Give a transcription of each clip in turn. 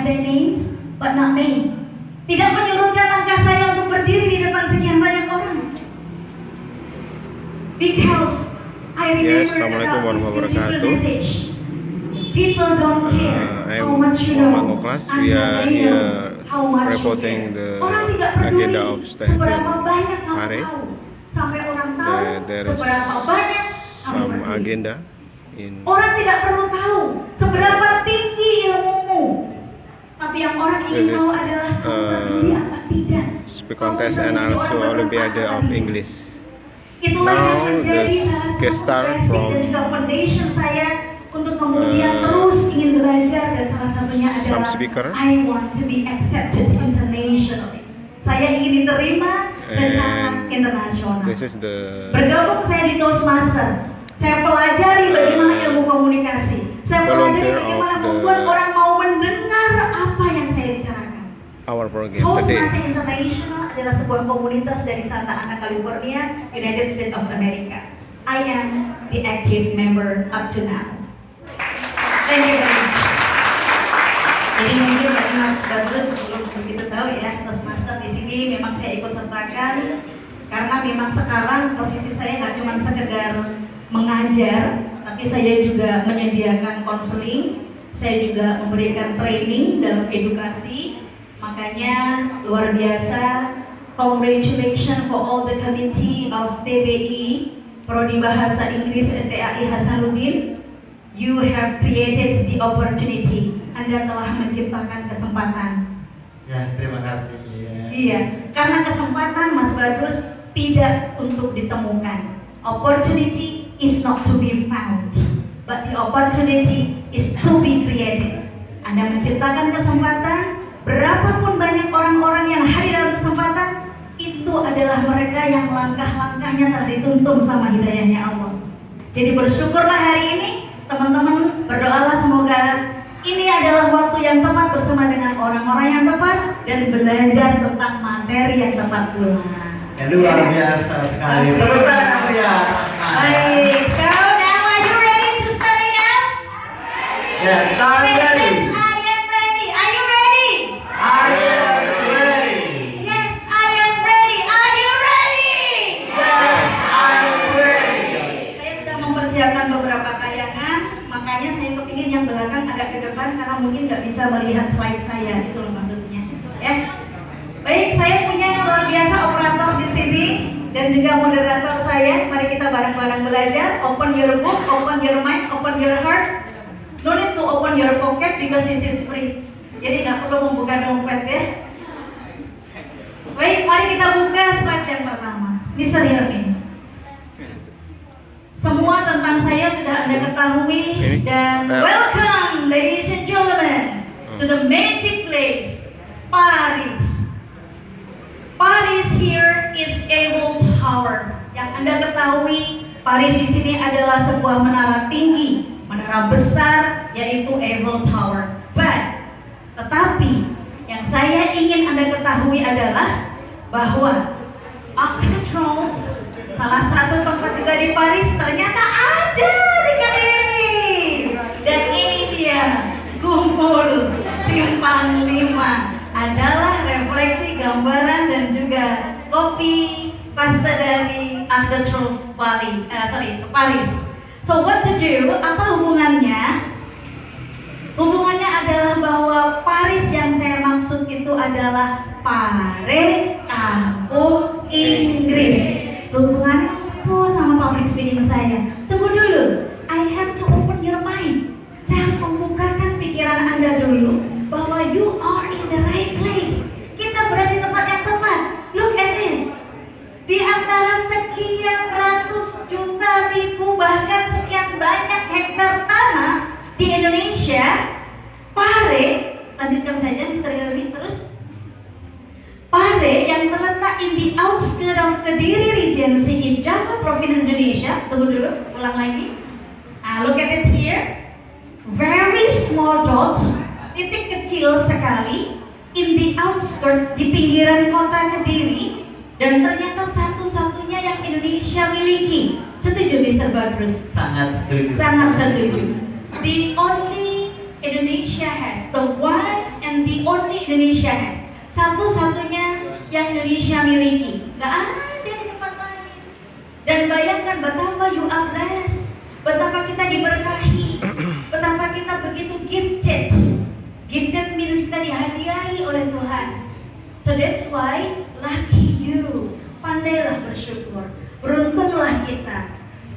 their names, but not me. Tidak menyurutkan langkah saya untuk berdiri di depan sekian banyak orang. Because I remember about this beautiful message. People don't care how much you know until they know how much you care. Orang tidak peduli seberapa banyak kamu tahu, sampai orang tahu seberapa banyak kamu peduli. Orang tidak perlu tahu seberapa tinggi ilmumu, tapi yang orang ingin tahu adalah kamu peduli apa tidak. Speak contest and also Olympiade of English. Itulah yang menjadi salah satu basic dan juga foundation saya untuk kemudian terus ingin belajar, dan salah satunya adalah I want to be accepted internationally. Saya ingin diterima secara internasional. Bergabung saya di Toastmaster. Saya pelajari bagaimana ilmu komunikasi. Saya pelajari bagaimana membuat orang mau mendengar apa yang saya bicarakan. Toastmaster International adalah sebuah komunitas dari Santa Ana, California, United States of America. I am the active member up to now. Thank you very much. Jadi mungkin dari Mas Badrus belum begitu tahu ya, Toastmaster di sini memang saya ikut sertakan karena memang sekarang posisi saya nggak cuma sekedar mengajar, tapi saya juga menyediakan konseling, saya juga memberikan training dalam edukasi. Makanya luar biasa, congratulations for all the committee of TBI, Prodi Bahasa Inggris STAI Hasanuddin. You have created the opportunity. Anda telah menciptakan kesempatan. Ya, terima kasih. Iya, karena kesempatan Mas Badrus tidak untuk ditemukan. Opportunity is not to be found, but the opportunity is to be created. Anda menciptakan kesempatan, berapapun banyak orang-orang yang hadir dalam kesempatan, itu adalah mereka yang langkah-langkahnya telah dituntun sama hidayahnya Allah. Jadi bersyukurlah hari ini, teman-teman, berdoalah semoga ini adalah waktu yang tepat bersama dengan orang-orang yang tepat dan belajar tentang materi yang tepat pula. Ya, luar biasa sekali. Baik, so now are you ready to study now? Yes, I'm ready. I am ready. Are you ready? I am ready. Yes, I am ready. Are you ready? Yes, I am ready. Saya sudah mempersiapkan beberapa tayangan, makanya saya kepingin yang belakang agak ke depan karena mungkin nggak bisa melihat slide saya, itu loh maksudnya. Ya, baik, saya punya yang luar biasa operator di sini dan juga moderator saya. Mari kita bareng-bareng belajar. Open your book, open your mind, open your heart. No need to open your pocket because this is free. Jadi nggak perlu membuka dompet ya. Baik, mari kita buka slide yang pertama. Mr. Hilmi. Semua tentang saya sudah Anda ketahui, dan welcome ladies and gentlemen to the magic place, Paris. Paris here is Eiffel Tower. Yang Anda ketahui, Paris di sini adalah sebuah menara tinggi, menara besar, yaitu Eiffel Tower. Tetapi yang saya ingin Anda ketahui adalah bahwa Arc de Triomphe, salah satu tempat juga di Paris, ternyata ada di Kediri. Dan ini dia, Kumpul Simpang 5, adalah refleksi gambaran dan juga kopi pasta dari Arc de Triomphe Paris. So what to do? Apa hubungannya? Hubungannya adalah bahwa Paris yang saya maksud itu adalah Pare kampung Inggris. Hubungannya apa sama public speaking saya? Tunggu dulu, I have to open your mind. Saya harus membukakan pikiran Anda dulu bahwa you are in the right place. Kita berada di tempat yang tepat. Look at this. Di antara sekian ratus juta ribu bahkan sekian banyak hektar tanah di Indonesia, Pare, lanjutkan saja Mr. Hilmi terus. Pare yang terletak in the outskirts of Kediri Regency, East Java Province, Indonesia. Tunggu dulu, ulang lagi. Look at it here. Very small dot, titik kecil sekali, in the outskirts, di pinggiran kota Kediri, dan ternyata satu-satunya yang Indonesia miliki. Setuju Mr. Badrus? Sangat setuju. Sangat setuju. The only Indonesia has, the one and Indonesia has. Satu-satunya yang Indonesia miliki. Nggak ada di tempat lain. Dan bayangkan betapa you are blessed. Betapa kita diberkahi. Betapa kita begitu gifted. Gifted means kita dihadiahi oleh Tuhan. So that's why lucky you. Pandailah bersyukur. Beruntunglah kita.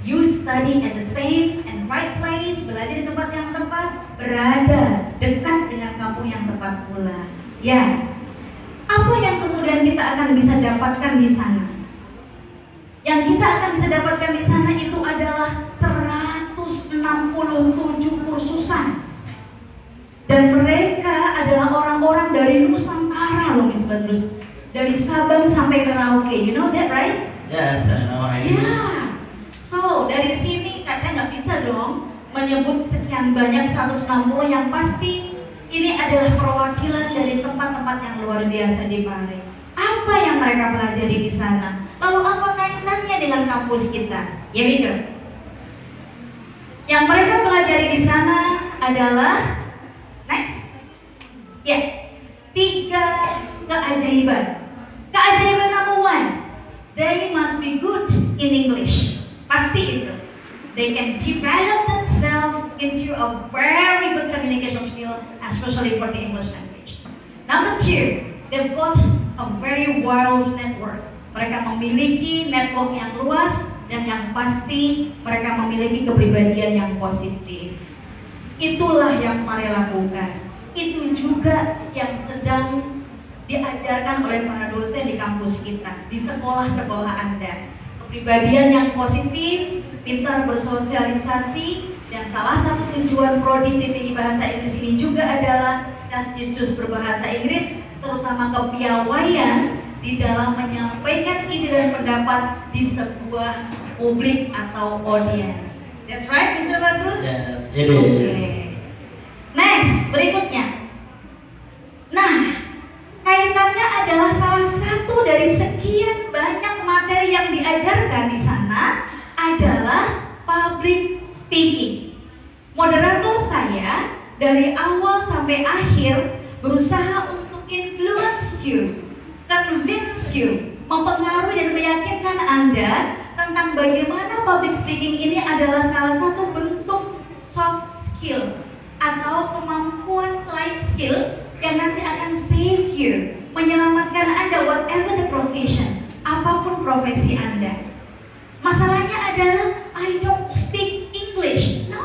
You study at the same and right place, belajar di tempat yang tepat, berada dekat dengan kampung yang tepat pula. Ya, apa yang kemudian kita akan bisa dapatkan di sana? Yang kita akan bisa dapatkan di sana itu adalah 167 kursusan. Dan mereka adalah orang-orang dari Nusantara loh, Miss Badrus. Dari Sabang sampai Merauke, you know that right? Yes, I know. I do. Ya. So, dari sini kan saya nggak bisa dong menyebut sekian banyak 160, yang pasti ini adalah perwakilan dari tempat-tempat yang luar biasa di Pare. Apa yang mereka pelajari di sana? Lalu apa kaitannya dengan kampus kita? Ya itu. Yang mereka pelajari di sana adalah next. Ya, 3 keajaiban. Keajaiban number 1, they must be good in English. Pasti itu. They can develop themselves into a very good communication skill, especially for the English language. Number 2, they've got a very wide network. Mereka memiliki network yang luas, dan yang pasti mereka memiliki kepribadian yang positif. Itulah yang Pare lakukan. Itu juga yang sedang diajarkan oleh para dosen di kampus kita, di sekolah-sekolah Anda. Kepribadian yang positif, pintar bersosialisasi, dan salah satu tujuan prodi TPI Bahasa Inggris ini juga adalah Justice berbahasa Inggris, terutama kepiawaian di dalam menyampaikan ide dan pendapat di sebuah publik atau audience. That's right, Mr. Badrus? Yes, it is. Next, berikutnya. Nah, kaitannya adalah salah satu dari sekian banyak materi yang diajarkan di sana adalah public speaking. Moderator saya dari awal sampai akhir berusaha untuk influence you, convince you, mempengaruhi dan meyakinkan Anda tentang bagaimana public speaking ini adalah salah satu bentuk soft skill atau kemampuan life skill yang nanti akan save you, menyelamatkan Anda whatever the profession, apapun profesi Anda. Masalahnya adalah I don't speak English. No,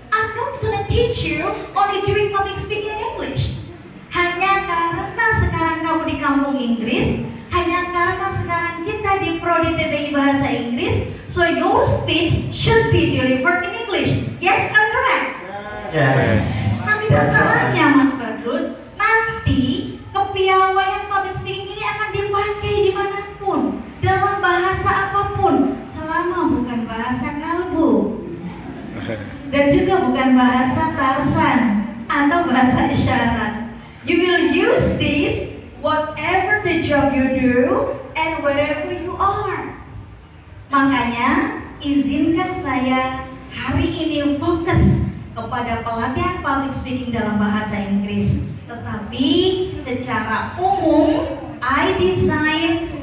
I'm not gonna teach you only doing public speaking in English. Hanya karena sekarang kamu di kampung Inggris, hanya karena sekarang kita di prodi TPI Bahasa Inggris, so your speech should be delivered in English. Yes, I'm correct. Yes. Tapi That's masalahnya Mas Badrus, nanti kepiawaian public speaking ini akan dipakai dimanapun, dalam bahasa apapun, selama bukan bahasa kalbu dan juga bukan bahasa Tarsan atau bahasa isyarat. You will use this whatever the job you do and wherever you are. Makanya izinkan saya hari ini fokus kepada pelatihan public speaking dalam bahasa Inggris. Tetapi secara umum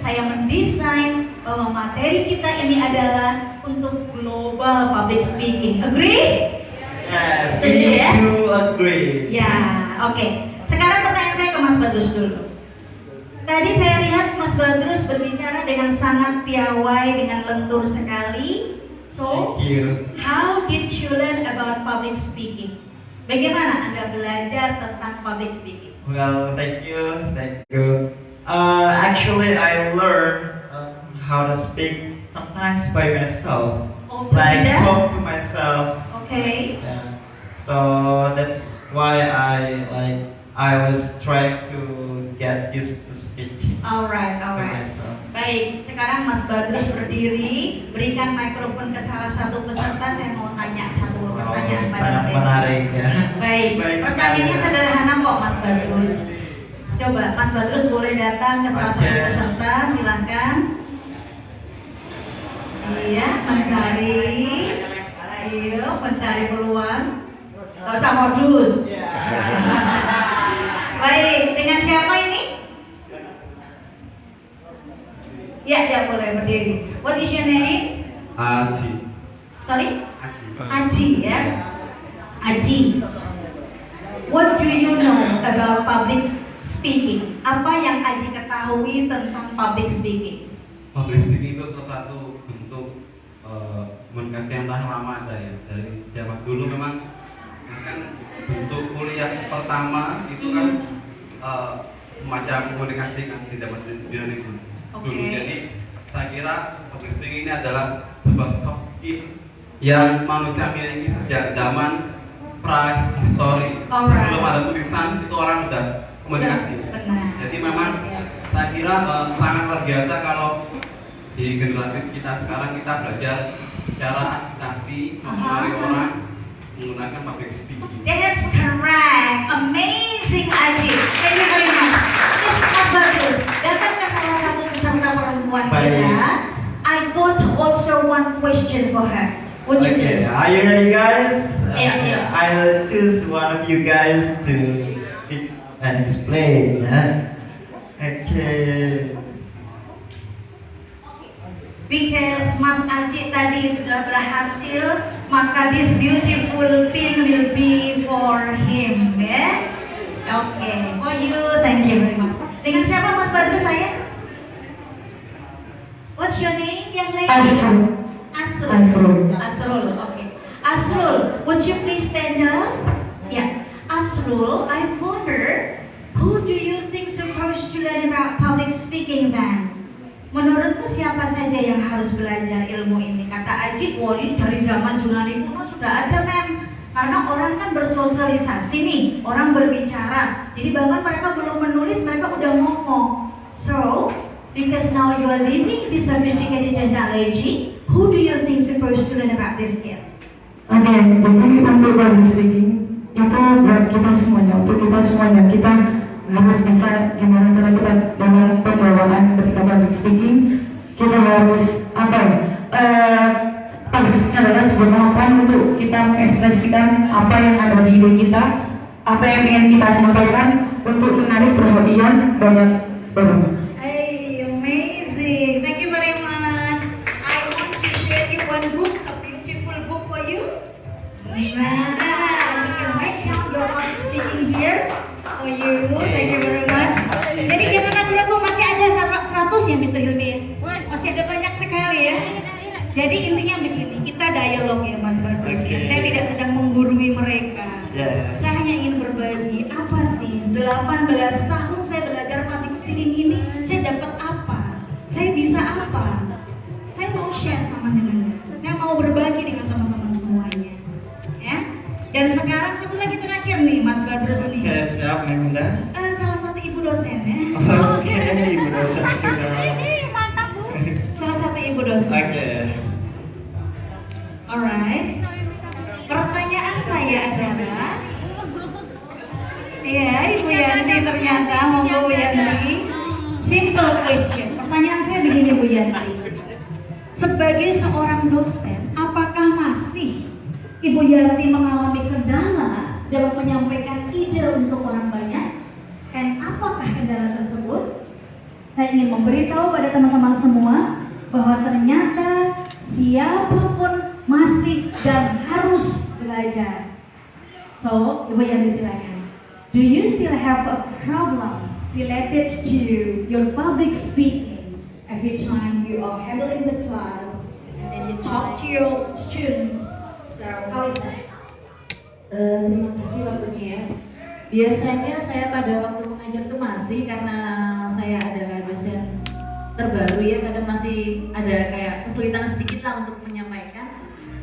saya mendesain bahwa materi kita ini adalah untuk global public speaking. Agree? Yes, we Setuju need ya? to agree. Ya, oke. Sekarang pertanyaan saya ke Mas Badrus dulu. Tadi saya lihat Mas Badrus berbicara dengan sangat piawai, dengan lentur sekali. So, Thank you. how did you learn about public speaking? Bagaimana Anda belajar tentang public speaking? Well, thank you, thank you. Actually, I learned how to speak sometimes by myself, like Otodidak? talk to myself. Oke. Yeah. So that's why I was trying to get used to speaking Alright. to myself. Baik, sekarang Mas Badrus berdiri, berikan mikrofon ke salah satu peserta. Saya mau tanya satu pertanyaan pada sangat mereka. menarik ya. Baik, Baik pertanyaannya sekali. sederhana kok Mas Badrus. Coba Mas Badrus boleh datang ke salah satu Oke. peserta, silahkan. Iya, mencari peluang. Gak usah modus. Baik, dengan siapa ini? Ya, boleh berdiri. What is your name? Aji. Sorry? Aji. Aji, ya. Aji. What do you know about public speaking? Apa yang Aji ketahui tentang public speaking? Public speaking itu salah satu bentuk komunikasi yang tahan lama ada ya, dari zaman dulu memang kan bentuk kuliah pertama itu kan semacam komunikasi kan di zaman dunia itu dulu. Jadi saya kira public speaking ini adalah sebuah soft skill yang manusia miliki sejak zaman prahistory. Sebelum ada tulisan itu orang udah komunikasi. Benar. Jadi memang saya kira sangat luar biasa kalau di generasi kita sekarang kita belajar cara agitasi, mempengaruhi orang menggunakan public speaking. That's correct. Amazing, Aji. Thank you very much. Terus Mas Bagus, datang ke salah satu peserta perempuan kita. I got also one question for her. Would you Okay, please? are you ready, guys? Yeah. I'll choose one of you guys to speak and explain. Okay. Because Mas Aji tadi sudah berhasil, maka this beautiful pin will be for him, ya? Okay, for you, thank you very much. Dengan siapa Mas Badru saya? What's your name, young lady? Asrul, okay. Asrul, would you please stand up? Yeah. Asrul, I wonder, who do you think supposed to learn about public speaking then? Menurutmu siapa saja yang harus belajar ilmu ini? Kata Aji, wah ini dari zaman Yunani kuno sudah ada, men. Karena orang kan bersosialisasi nih, orang berbicara. Jadi bahkan mereka belum menulis, mereka udah ngomong. So, because now you are living this sophisticated technology, who do you think supposed to learn about this skill? Oke, jadi untuk public speaking itu buat kita semuanya, untuk kita semuanya, kita harus bisa gimana cara kita dengan pembawaan ketika public speaking. Kita harus public speaking adalah sebuah kemampuan untuk kita mengekspresikan apa yang ada di ide kita, apa yang ingin kita sampaikan untuk menarik perhatian banyak orang. Hey, amazing! Thank you very much. I want to share you one book, a beautiful book for you. Nah, you can write down your public speaking here for you. Thank you very much. Jadi jangan ragu-ragu, masih ada 100 ya Mr. Hilmi. Masih ada banyak sekali ya. Jadi intinya begini, kita dialog ya Mas Badrus. Okay. Saya tidak sedang menggurui mereka. Yes. Saya hanya ingin berbagi apa sih 18 tahun saya belajar public speaking ini, saya dapat apa? Saya bisa apa? Saya mau share sama teman-teman. Saya mau berbagi dengan teman-teman semuanya. Ya. Dan sekarang satu lagi terakhir nih Mas Badrus nih. Okay, siap, Meminda. Salah satu ibu dosen ya. Oke, ibu dosen sudah. Salah satu ibu dosen. Oke. Alright. Pertanyaan saya adalah, ya Ibu Yanti ternyata, monggo Bu Yanti. Simple question. Pertanyaan saya begini Bu Yanti. Sebagai seorang dosen, apakah masih Ibu Yanti mengalami kendala dalam menyampaikan ide untuk orang banyak? Dan apakah kendala tersebut? Saya ingin memberitahu pada teman-teman semua bahwa ternyata siapapun masih dan harus belajar. So, Ibu Yanti silakan. Do you still have a problem related to your public speaking every time you are handling the class and then you talk to your students? So, how is that? Terima kasih waktunya ya. Biasanya saya pada waktu mengajar tuh masih, karena saya adalah dosen terbaru ya, kadang masih ada kayak kesulitan sedikit lah untuk menyampaikan.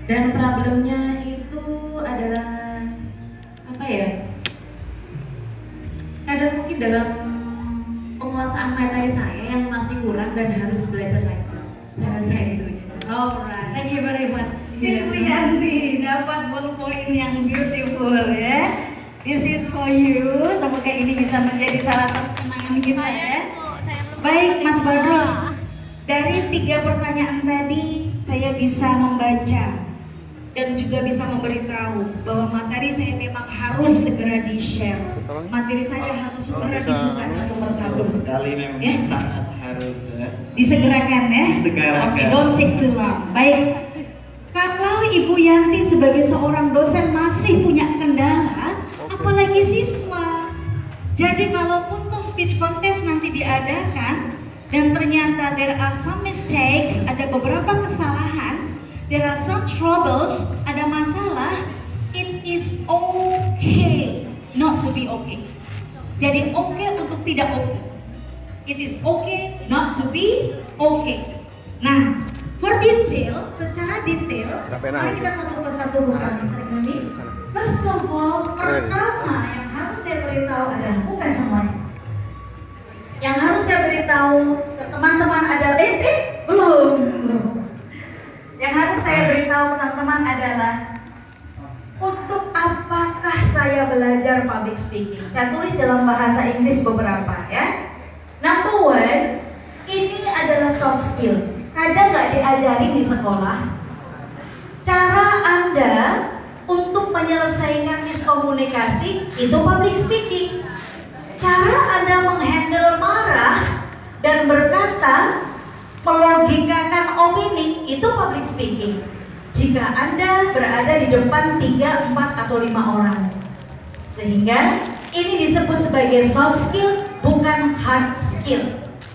Dan problemnya itu adalah apa ya? Kadang mungkin dalam penguasaan materi saya yang masih kurang dan harus belajar lagi. Saya rasa itu ya. Alright, thank you very much. Ibu Yanti dapat ballpoint yang beautiful ya. This is for you. Semoga ini bisa menjadi salah satu kenangan kita ya. Baik Mas Badrus, dari 3 pertanyaan tadi saya bisa membaca dan juga bisa memberitahu bahwa materi saya memang harus segera di-share. Tolong. Materi saya harus segera bisa. dibuka satu persatu. Sekali memang Ya. sangat harus Disegerakan ya. Disegerakan. Oke, don't take too long. Baik. Kalau Ibu Yanti sebagai seorang dosen masih punya kendala, apalagi siswa. Jadi kalaupun toh speech contest nanti diadakan dan ternyata there are some mistakes, ada beberapa kesalahan, there are some troubles, ada masalah, it is okay not to be okay. Jadi oke untuk tidak oke. It is okay not to be okay. Nah, for detail, secara detail, Nggak pernah. mari kita satu persatu buka Mr. Gami. Sana. First of all, pertama yang harus saya beritahu adalah bukan semuanya. Yang harus saya beritahu ke teman-teman adalah belum. Yang harus saya beritahu ke teman-teman adalah untuk apakah saya belajar public speaking. Saya tulis dalam bahasa Inggris beberapa ya. Number one, ini adalah soft skill. Kadang nggak diajari di sekolah. Cara Anda untuk menyelesaikan miskomunikasi itu public speaking. Cara Anda menghandle marah dan berkata, melogikakan opini itu public speaking. Jika Anda berada di depan 3, 4, atau 5 orang. Sehingga ini disebut sebagai soft skill, bukan hard skill.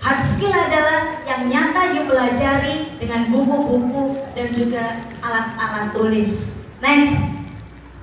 Hard skill adalah yang nyata you pelajari dengan buku-buku dan juga alat-alat tulis. Next,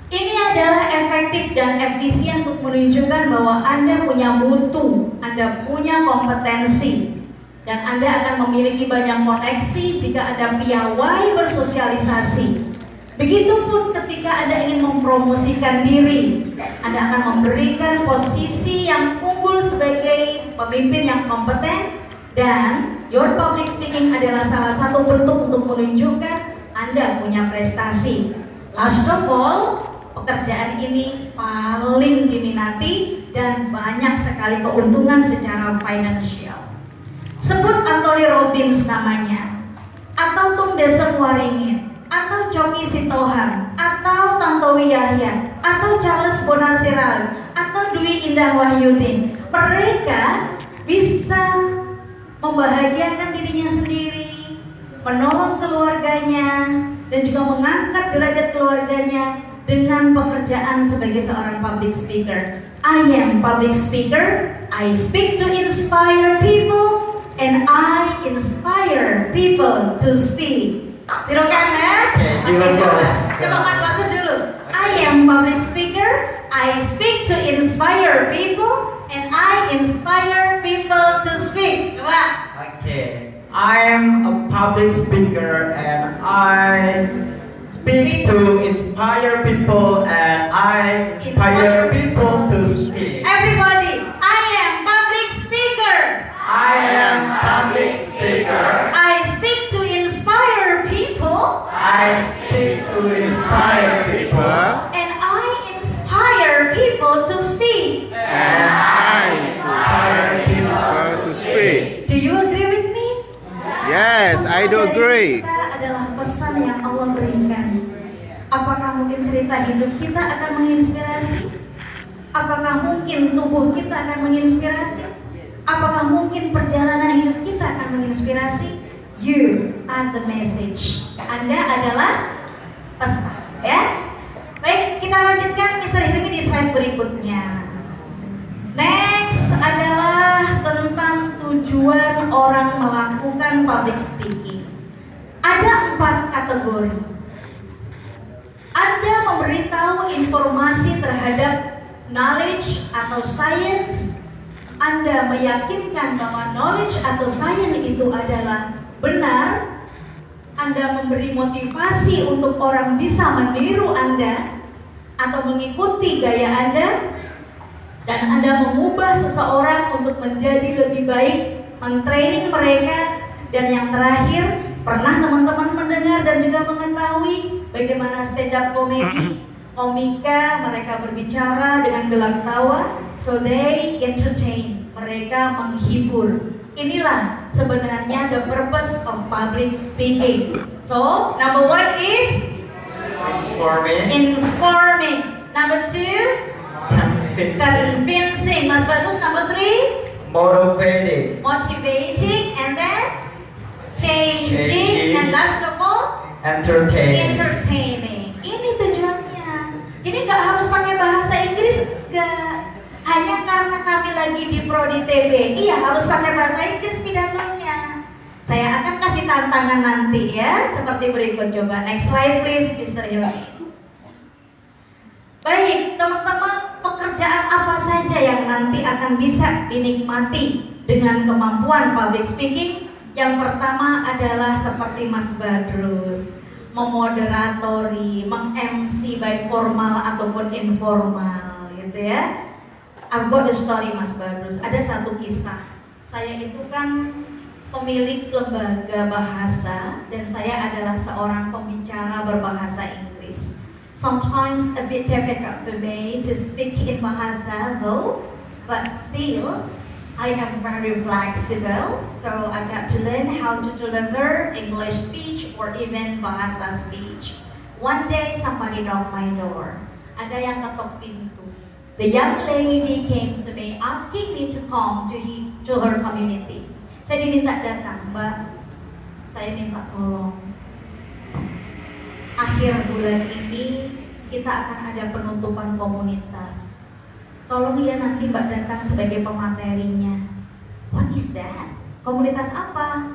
ini adalah efektif dan efisien untuk menunjukkan bahwa Anda punya mutu, Anda punya kompetensi, dan Anda akan memiliki banyak koneksi jika Anda piawai bersosialisasi. Begitupun ketika Anda ingin mempromosikan diri, Anda akan memberikan posisi yang unggul sebagai pemimpin yang kompeten, dan your public speaking adalah salah satu bentuk untuk menunjukkan Anda punya prestasi. Last of all, pekerjaan ini paling diminati dan banyak sekali keuntungan secara finansial. Sebut Anthony Robbins namanya, atau Tung Desem Waringin, atau Choky Sitohang, atau Tantowi Yahya, atau Charles Bonar Sirait, atau Dwi Indah Wahyudin. Mereka bisa membahagiakan dirinya sendiri, menolong keluarganya, dan juga mengangkat derajat keluarganya dengan pekerjaan sebagai seorang public speaker. I am public speaker, I speak to inspire people, and I inspire people to speak. Tirukan ya? Coba Mas Bagus dulu. I am public speaker, I speak to inspire people, and I inspire people to speak. Coba. Okay. I'm a public speaker and I speak to inspire people and I inspire people to speak. Everybody, I am public speaker. I am public speaker. I speak to inspire people, I speak to inspire people and I inspire people to speak. and I inspire people To speak. Do you agree with me? Yes, I do Semua dari agree. Kita adalah pesan yang Allah berikan. Apakah mungkin cerita hidup kita akan menginspirasi? Apakah mungkin tubuh kita akan menginspirasi? Apakah mungkin perjalanan hidup kita akan menginspirasi? You are the message. Anda adalah pesan, ya. Baik, kita lanjutkan Mr. Hilmi di slide berikutnya. Next adalah tentang tujuan orang melakukan public speaking. Ada 4 kategori. Anda memberitahu informasi terhadap knowledge atau science. Anda meyakinkan bahwa knowledge atau science itu adalah benar. Anda memberi motivasi untuk orang bisa meniru Anda atau mengikuti gaya Anda, dan Anda mengubah seseorang untuk menjadi lebih baik, mentraining mereka. Dan yang terakhir, pernah teman-teman mendengar dan juga mengetahui bagaimana stand up comedy, komika, mereka berbicara dengan gelak tawa, so they entertain, mereka menghibur. Inilah sebenarnya the purpose of public speaking. So, number 1 is for me. informing. Number 2, Convincing. Mas Bagus, number 3. Motivating. Motivating, and then changing, and last of all, Entertaining. entertaining. Ini tujuannya. Jadi nggak harus pakai bahasa Inggris, nggak. Hanya karena kami lagi di Prodi TBI, ya harus pakai bahasa Inggris pidatonya. Saya akan kasih tantangan nanti ya, seperti berikut. Coba next slide please, Mr. Hilmi. Baik, teman-teman, pekerjaan apa saja yang nanti akan bisa dinikmati dengan kemampuan public speaking? Yang pertama adalah seperti Mas Badrus, memoderatori, meng-MC baik formal ataupun informal, gitu ya. I've got a story, Mas Badrus. Ada satu kisah. Saya itu kan pemilik lembaga bahasa dan saya adalah seorang pembicara berbahasa Inggris. Sometimes a bit difficult for me to speak in bahasa though, but still I am very flexible, so I got to learn how to deliver English speech or even bahasa speech. One day somebody knocked my door. Ada yang ketok pintu. The young lady came to me asking me to come to her community. Saya diminta datang, Mbak. Saya minta tolong. Akhir bulan ini kita akan ada penutupan komunitas. Tolong ya nanti Mbak datang sebagai pematerinya. What is that? Komunitas apa?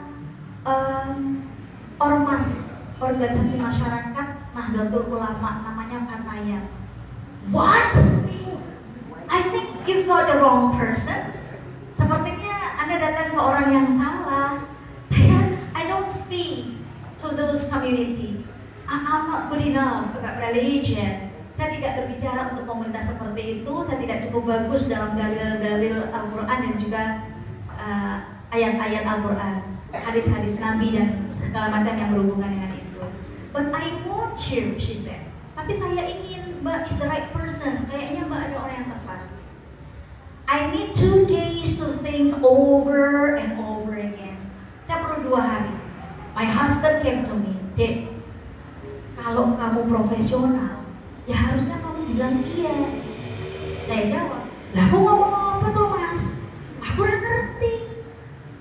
Ormas, organisasi masyarakat Nahdlatul Ulama, namanya Fatayat. What? I think you've got the wrong person. Sepertinya Anda datang ke orang yang salah. I don't speak to those community. I'm not good enough about religion. Saya tidak berbicara untuk komunitas seperti itu. Saya tidak cukup bagus dalam dalil-dalil Al-Quran dan juga ayat-ayat Al-Quran, hadis-hadis Nabi dan segala macam yang berhubungan dengan itu. But I want you, she said. Tapi saya ingin Mbak is the right person. Kayaknya Mbak ada orang yang tepat. I need 2 days to think over and over again. Saya perlu 2 hari. My husband came to me, Dek, kalau kamu profesional, ya harusnya kamu bilang iya. Saya jawab, lah aku ngomong apa tuh Mas? Aku udah ngerti.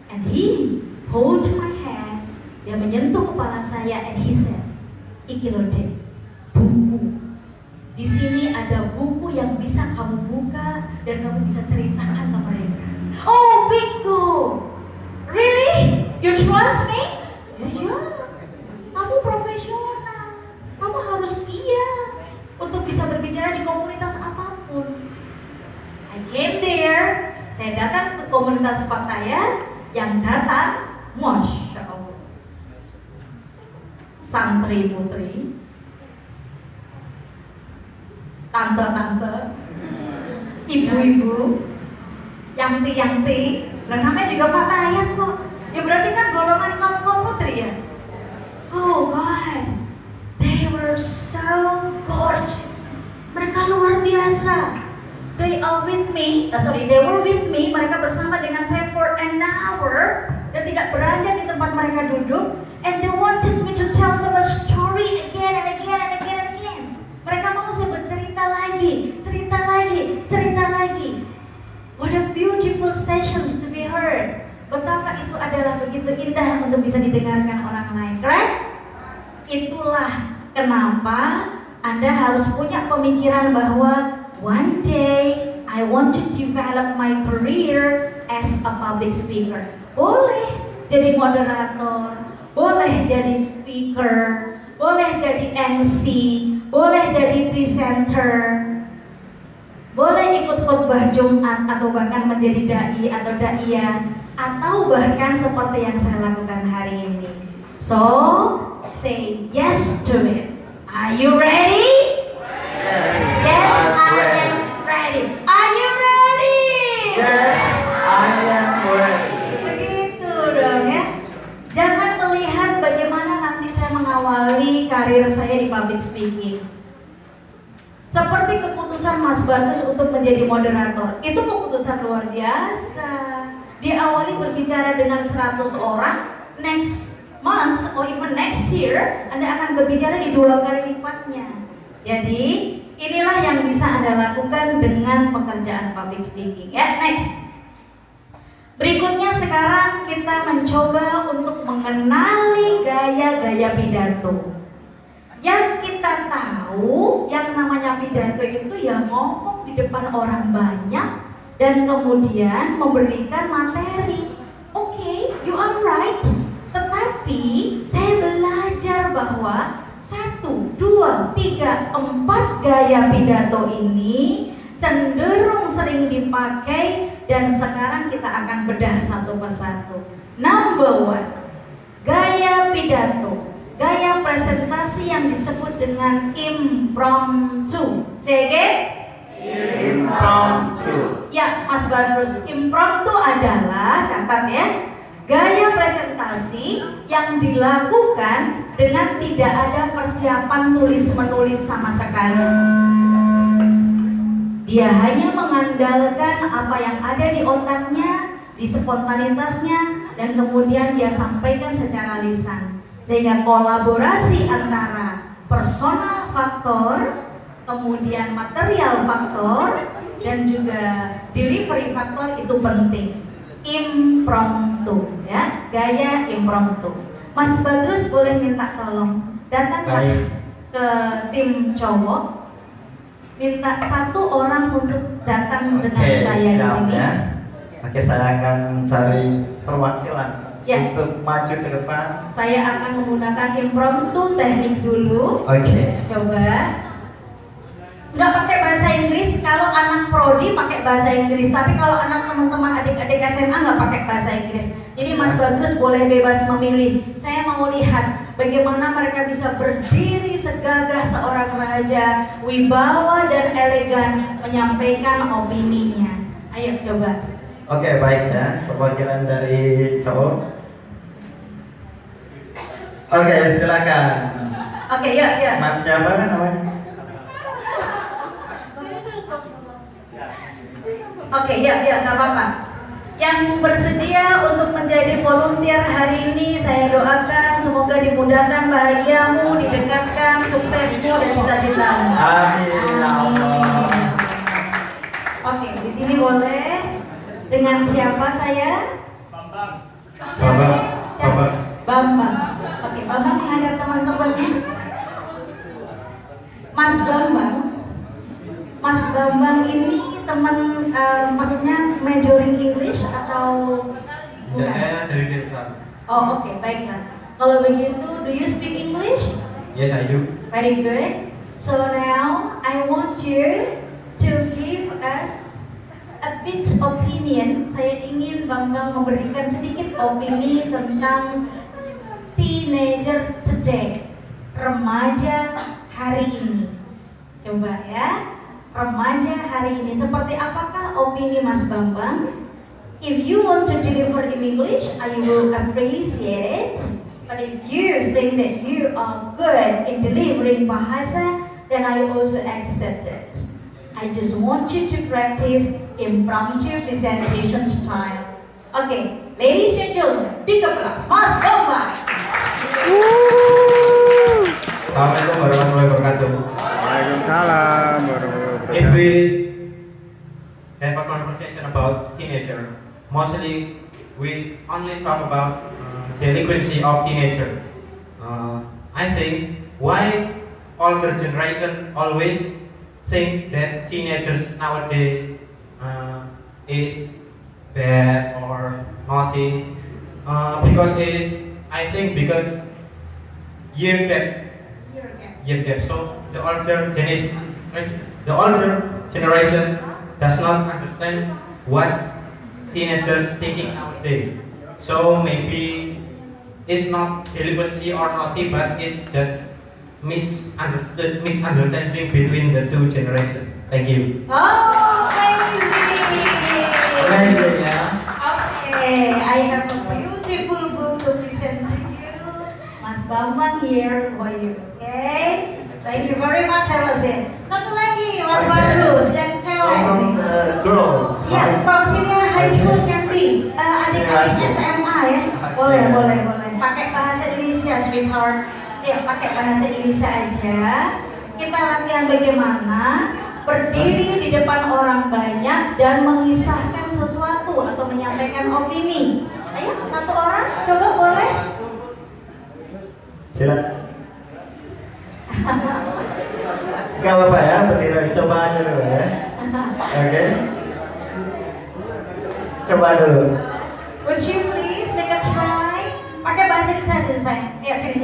And he hold my hand, dia menyentuh kepala saya, and he said, iki loh Dek, buku. Di sini ada buku yang bisa kamu buka dan kamu bisa ceritakan ke mereka. Oh, bingo! Really? You trust me? Ya, kamu profesional. Kamu harus iya untuk bisa berbicara di komunitas apapun. I came there. Saya datang ke komunitas Fatayat. Yang datang, Masya Allah, santri putri, tante-tante, ibu-ibu, yangti-yangti. Dan namanya juga Fatayat kok. Ya berarti kan golongan kaum putri ya. Oh God, they were so gorgeous. Mereka luar biasa. They were with me. Mereka bersama dengan saya for an hour dan tidak beranjak di tempat mereka duduk. And they wanted me to tell them a story again and again and again and again. Mereka mau saya bercerita lagi, cerita lagi, cerita lagi. What a beautiful sessions to be heard. Betapa itu adalah begitu indah untuk bisa didengarkan orang lain, correct? Itulah kenapa Anda harus punya pemikiran bahwa one day I want to develop my career as a public speaker. Boleh jadi moderator, boleh jadi speaker, boleh jadi MC, boleh jadi presenter, boleh ikut khutbah Jumat atau bahkan menjadi dai atau daiyah, atau bahkan seperti yang saya lakukan hari ini. So, say yes to it. Are you ready? Yes, I am ready. Are you ready? Yes, I am ready. Begitu dong ya. Jangan melihat bagaimana nanti saya mengawali karir saya di public speaking. Seperti keputusan Mas Bagus untuk menjadi moderator. Itu keputusan luar biasa. Diawali berbicara dengan 100 orang, next month or even next year Anda akan berbicara di 2 kali lipatnya. Jadi inilah yang bisa Anda lakukan dengan pekerjaan public speaking. Ya, next. Berikutnya sekarang kita mencoba untuk mengenali gaya-gaya pidato. Yang kita tahu, yang namanya pidato itu ya ngomong di depan orang banyak dan kemudian memberikan materi. Oke, you are right. Tetapi saya belajar bahwa 1, 2, 3, 4 gaya pidato ini cenderung sering dipakai dan sekarang kita akan bedah satu persatu. Number 1, gaya pidato, gaya presentasi yang disebut dengan impromptu. Say again? Impromptu. Ya, Mas Badrus, impromptu adalah, catat ya, gaya presentasi yang dilakukan dengan tidak ada persiapan tulis-menulis sama sekali. Dia hanya mengandalkan apa yang ada di otaknya, di spontanitasnya, dan kemudian dia sampaikan secara lisan. Sehingga kolaborasi antara personal faktor, kemudian material faktor, dan juga delivery faktor itu penting. Impromptu, ya, gaya impromptu. Mas Badrus boleh minta tolong datanglah ke tim cowok. Minta 1 orang untuk datang dengan saya di sini. Ya. Oke, saya akan cari perwakilan Ya. untuk maju ke depan. Saya akan menggunakan impromptu teknik dulu. Oke. Coba. Nggak pakai bahasa Inggris. Kalau anak prodi pakai bahasa Inggris, tapi kalau anak teman-teman adik-adik SMA nggak pakai bahasa Inggris. Jadi Mas Badrus boleh bebas memilih. Saya mau lihat bagaimana mereka bisa berdiri segagah seorang raja, wibawa dan elegan menyampaikan opininya. Ayo coba. Oke, baik ya. Perwakilan dari cowok. Oke, silakan. Oke, ya. Mas siapa namanya? Oke, ya, nggak apa-apa. Yang bersedia untuk menjadi volunteer hari ini, saya doakan semoga dimudahkan bahagiamu, didekatkan suksesmu dan cita-citamu. Amin ya Allah. Oke, di sini boleh. Dengan siapa saya? Bambang. Bambang. Oke, Bambang menghadap teman-temannya. Mas Bambang ini teman, maksudnya majoring English atau bukan? Saya dari Delta. Oh, oke, baiklah. Kalau begitu, do you speak English? Yes, I do. Very good. So now I want you to give us a bit opinion. Saya ingin Bambang memberikan sedikit opini tentang teenager today, remaja hari ini. Coba ya, remaja hari ini seperti apakah opini Mas Bambang? If you want to deliver in English, I will appreciate it. But if you think that you are good in delivering bahasa, then I also accept it. I just want you to practice impromptu presentation style. Okay, ladies and gentlemen, big applause, Mas Bambang. Assalamualaikum warahmatullahi wabarakatuh. Waalaikumsalam warahmatullahi If wabarakatuh. we have a conversation about teenager, mostly we only talk about delinquency of teenager. I think why older generation always think that teenagers nowadays is bad or naughty, because I think because year gap. So the older generation does not understand what teenagers thinking nowadays. So maybe it's not delinquency or naughty, but it's just misunderstanding between the two generations. Thank you. Oh, amazing. Amazing, yeah. Okay, I have a beautiful book to present to you. Mas Bambang here for you. Okay, thank you very much. Have a seat. Satu lagi, Mas Okay. Badrus yang So cewek. from the girls, Ya, from senior high school can be. Adik-adik Senior high SMA ya. Okay. Boleh. Pakai bahasa Indonesia, sweetheart. Ya, pakai bahasa Indonesia aja. Kita latihan bagaimana berdiri di depan orang banyak dan mengisahkan sesuatu atau menyampaikan opini. Ayo, satu orang, coba boleh? Silakan. Gak apa-apa ya, berdiri. Coba aja dulu ya. Oke. Coba dulu. Would you please make a try? Pakai bahasa Indonesia sini saya. Ya, sini.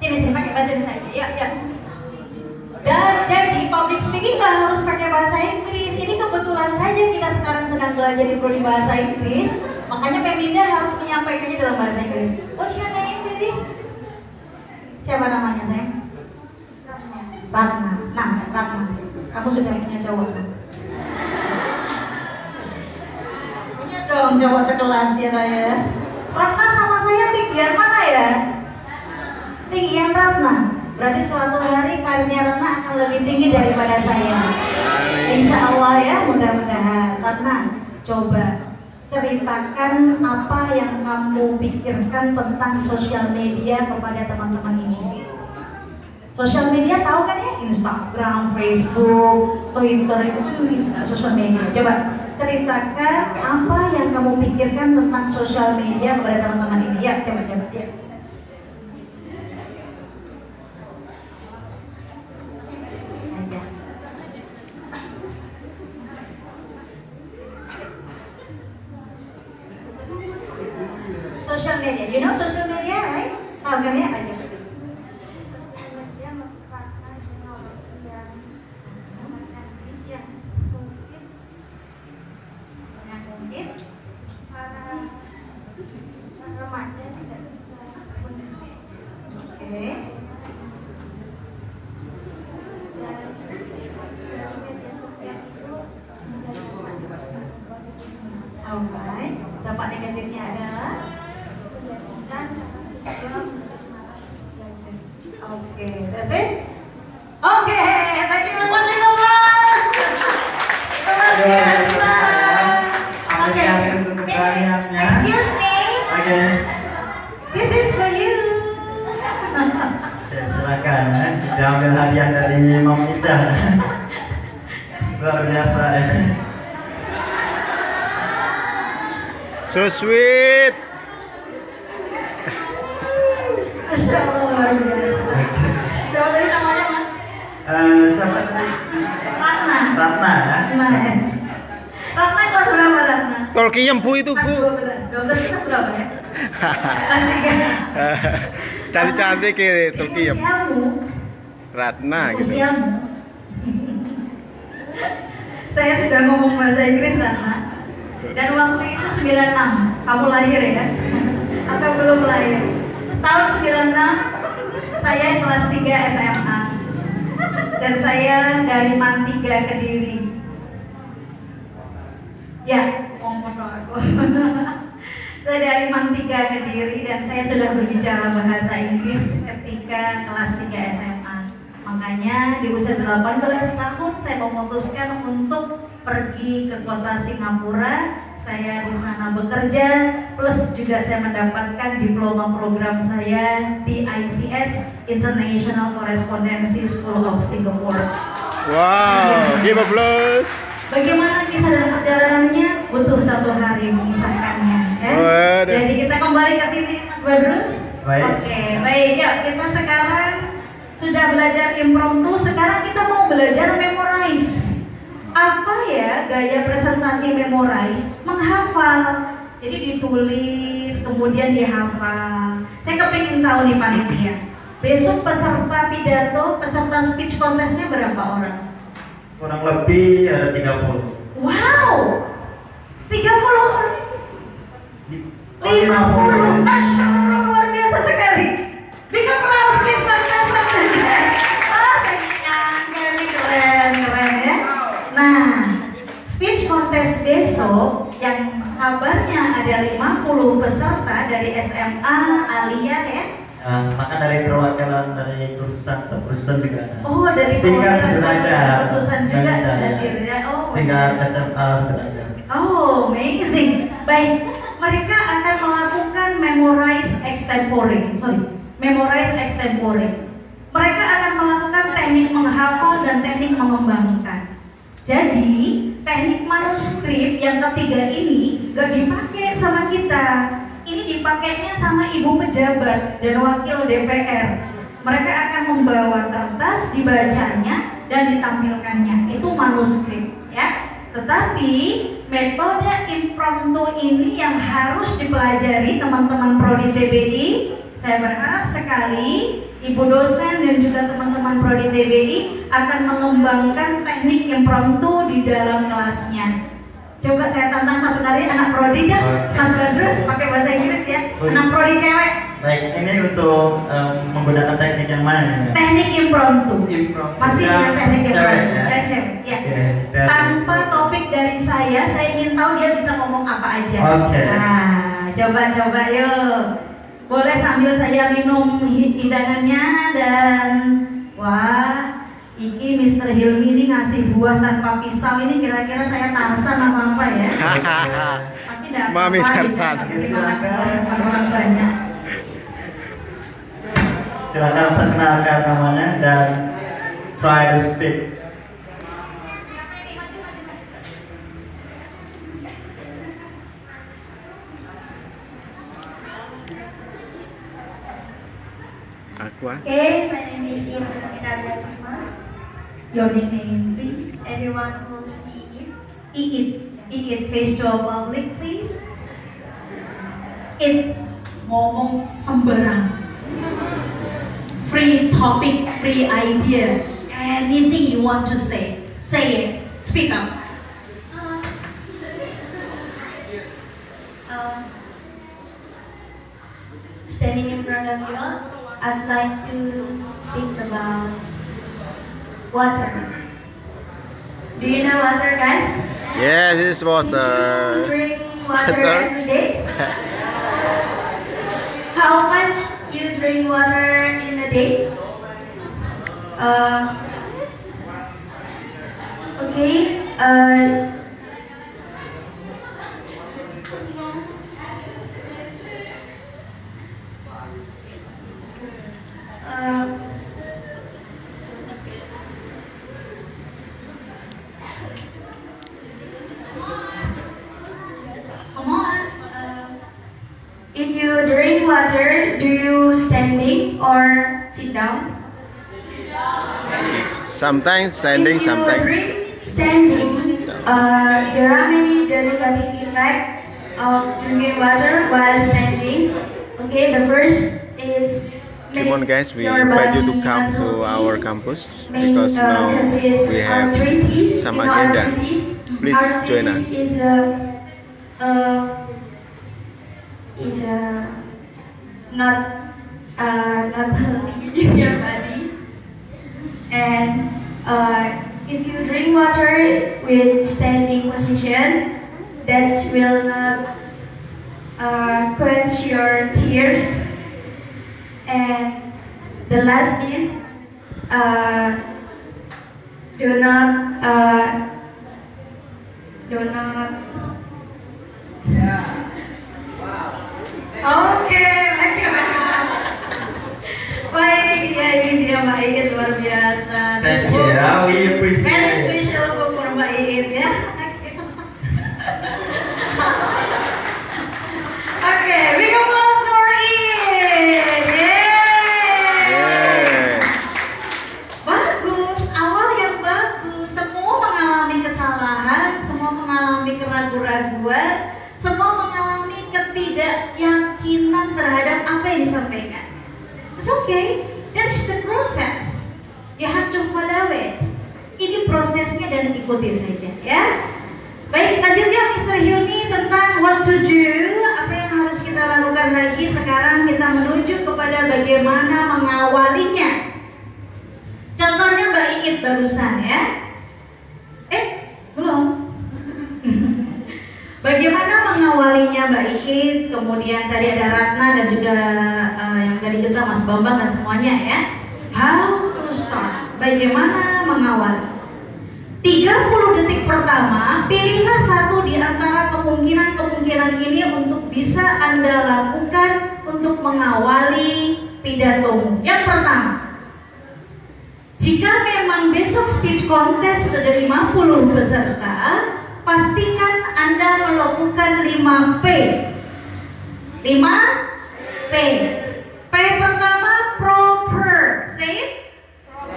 Sini, pakai bahasa Indonesia. Ya. Dan jadi public speaking nggak harus pakai bahasa Inggris. Ini kebetulan saja kita sekarang sedang belajar di prodi bahasa Inggris. Makanya Peminda harus menyampaikannya dalam bahasa Inggris. What's your name, baby? Siapa namanya, sayang? Ratna. Nah, Ratna, kamu sudah punya cowok kan? Punya dong cowok sekelas ya, Raya. Ratna sama saya tinggian mana ya? Tinggian Ratna. Berarti suatu hari karirnya Ratna akan lebih tinggi daripada saya. Insya Allah ya, mudah-mudahan. Ratna, coba ceritakan apa yang kamu pikirkan tentang sosial media kepada teman-teman ini. Sosial media tahu kan ya? Instagram, Facebook, Twitter itu kan sosial media. Coba ceritakan apa yang kamu pikirkan tentang sosial media kepada teman-teman ini. Ya, coba ya. Social media, you know social media, right? Tahu kan ya? Aja. Yang mungkin para remaja tidak bisa. Oke. Dari media sosial itu alright. Dampak negatifnya adalah Oke, that's it. Oke, thank you so much. Apresiasi untuk keberaniannya. Excuse me. Oke. This is for you. Oke, silakan ya. Diambil hadiah dari Mam Ida. Luar biasa ya. So sweet. Masya Allah, luar biasa. Siapa tadi namanya, Mas? Siapa tadi? Ratna. Ratna ya. Gimana ya? Ratna kelas berapa, Ratna? Tolki Bu itu, Kelas Bu. 12. 12 kelas berapa ya? Kelas 3. Cantik-cantik ini Tolki Usiamu. Ratna gitu. Usiamu. Saya sudah ngomong bahasa Inggris, Ratna. Dan waktu itu 96. Kamu lahir ya? Atau belum lahir? Tahun 96 saya kelas 3 SMA. Dan saya dari Man 3 Kediri. Ya, ngomong aku. Saya dari Man 3 Kediri dan saya sudah berbicara bahasa Inggris ketika kelas 3 SMA. Makanya di usia 18 tahun saya memutuskan untuk pergi ke kota Singapura. Saya di sana bekerja, plus juga saya mendapatkan diploma program saya di ICS, International Correspondency School of Singapore. Wow, give applause. Bagaimana kisah dan perjalanannya? Butuh 1 hari mengisahkannya. Ya? Waduh. Jadi kita kembali ke sini, Mas Badrus. Baik. Oke, baik. Ya, kita sekarang sudah belajar impromptu. Sekarang kita mau belajar memorize. Apa ya gaya presentasi memorize? Menghafal. Jadi ditulis, kemudian dihafal. Saya kepingin tahu nih panitia. Besok peserta pidato, peserta speech contestnya berapa orang? Kurang lebih ada 30. Wow, 30 orang. 50. 50. Masya Allah, luar biasa sekali. Big applause speech contest. Oh, saya nyangka ini keren ya. Nah, speech contest besok yang kabarnya ada 50 peserta dari SMA Alia ya. Maka dari perwakilan dari kursusan juga ada. Oh, dari tingkat perwakilan sederajat. kursusan juga Dan hadir ya. Oh, tingkat iya. SMA sederajat. Oh, amazing. Baik, mereka akan melakukan memorize extempore. Mereka akan melakukan teknik menghafal dan teknik mengembangkan. Jadi, teknik manuskrip yang ketiga ini gak dipakai sama kita. Ini dipakainya sama ibu pejabat dan wakil DPR. Mereka akan membawa kertas, dibacanya, dan ditampilkannya. Itu manuskrip, ya. Tetapi metode impromptu ini yang harus dipelajari teman-teman prodi TBI. Saya berharap sekali ibu dosen dan juga teman-teman prodi TBI akan mengembangkan teknik impromptu di dalam kelasnya. Coba saya tantang satu kali anak prodi dan Mas Badrus pakai bahasa Inggris ya. Anak prodi cewek. Baik, ini untuk menggunakan teknik yang mana? Teknik impromptu. Impromptu. Masih ada teknik Cewek, impromptu ya? dan cewek. Ya. Oke, dan- Tanpa topik dari saya ingin tahu dia bisa ngomong apa aja. Oke. Nah, coba yuk. Boleh sambil saya minum hidangannya dan wah, iki Mr. Hilmi ini ngasih buah tanpa pisau ini kira-kira saya Tarsan apa ya? Tapi enggak Mami Tarsan. Orang banyak. Silakan perkenalkan namanya dan try to speak. Aqua. Okay, my name is Ina Suma. Your nickname please. Everyone calls me Iit face to a public please. It ngomong sembarang. Free topic, free idea. Anything you want to say it. Speak up. Standing in front of you all, I'd like to speak about water. Do you know water, guys? Yes, it's Did you water. drink water Water. every day? How much you drink water in a day? Okay. Come on. If you drink water, do you standing or sit down? Sometimes standing, If you sometimes. drink standing, there are many negative effects of drinking water while standing. Okay, the first is Come on, guys, we your invite you to body come to unhealthy, our campus may, because now causes we have arthritis. some You know agenda. arthritis? Please join Arthritis us. Is not healthy in your body. And if you drink water with standing position, that will not quench your tears. And the last is do not Oke, thank you very much. Baik, ya ini dia Mbak Iit luar biasa. Thank you, ya. We appreciate Very it. special book for Mbak Iit ya. Oke, we come once for Iit. Yeay. Yeah. Bagus, awal yang bagus. Semua mengalami kesalahan, semua mengalami keraguan-raguan, semua mengalami ketidakyakinan terhadap apa yang disampaikan. It's okay, that's the process. You have to follow it. Ini prosesnya dan ikuti saja, ya. Baik, lanjut ya Mr. Hilmi tentang what to do. Apa yang harus kita lakukan lagi? Sekarang kita menuju kepada bagaimana mengawalinya. Contohnya Mbak Iit barusan ya. Belum. Bagaimana mengawalinya Mbak Iit, kemudian tadi ada Ratna dan juga yang tadi kita Mas Bambang dan semuanya ya. How to start? Bagaimana mengawali? 30 detik pertama, pilihlah satu di antara kemungkinan-kemungkinan ini untuk bisa Anda lakukan untuk mengawali pidato. Yang pertama, Jika memang besok speech contest ada 50 peserta, pastikan Anda melakukan 5P. 5P. P pertama proper. Say it.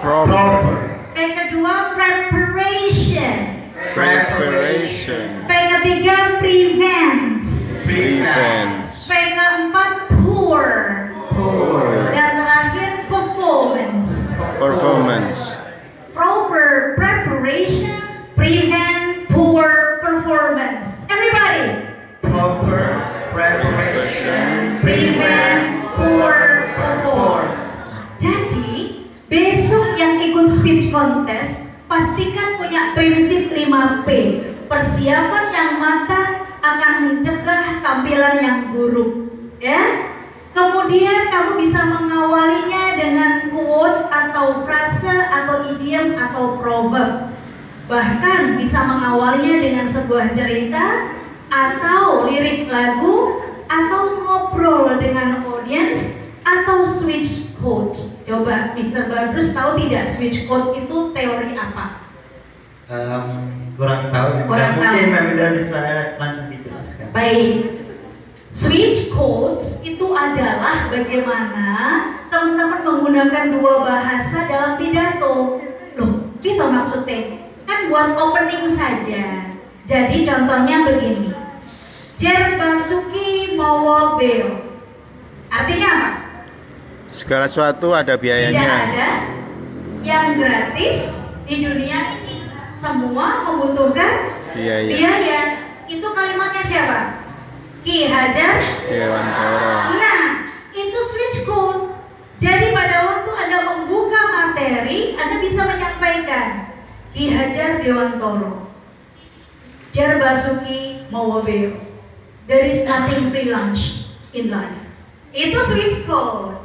Proper. P kedua preparation. Preparation. P ketiga prevents. Prevents. P keempat poor. Dan terakhir performance. Performance. Proper preparation, prevent poor performance. Everybody. Proper preparation Prevents poor performance. Jadi, besok yang ikut speech contest pastikan punya prinsip 5P. Persiapan yang matang akan mencegah tampilan yang buruk. Ya. Kemudian kamu bisa mengawalinya dengan quote atau frase atau idiom atau proverb. Bahkan bisa mengawalinya dengan sebuah cerita atau lirik lagu atau ngobrol dengan audience atau switch code. Coba Mr. Badrus tahu tidak switch code itu teori apa? Kurang tahu. Kurang Mungkin tahu. Mbak Mida bisa langsung dijelaskan. Baik. Switch codes itu adalah bagaimana teman-teman menggunakan dua bahasa dalam pidato. Loh, itu maksudnya kan buat opening saja. Jadi contohnya begini. Jer Basuki Mowo Beo. Artinya apa? Segala sesuatu ada Tidak biayanya. ada yang gratis di dunia ini. Semua membutuhkan Biaya. biaya. Itu kalimatnya siapa? Ki Hajar Dewantara. Nah, itu switch code. Jadi pada waktu Anda membuka materi, Anda bisa menyampaikan Ki Hajar Dewantoro, Jar Basuki Mowobeo. There is nothing free lunch in life. Itu switch code.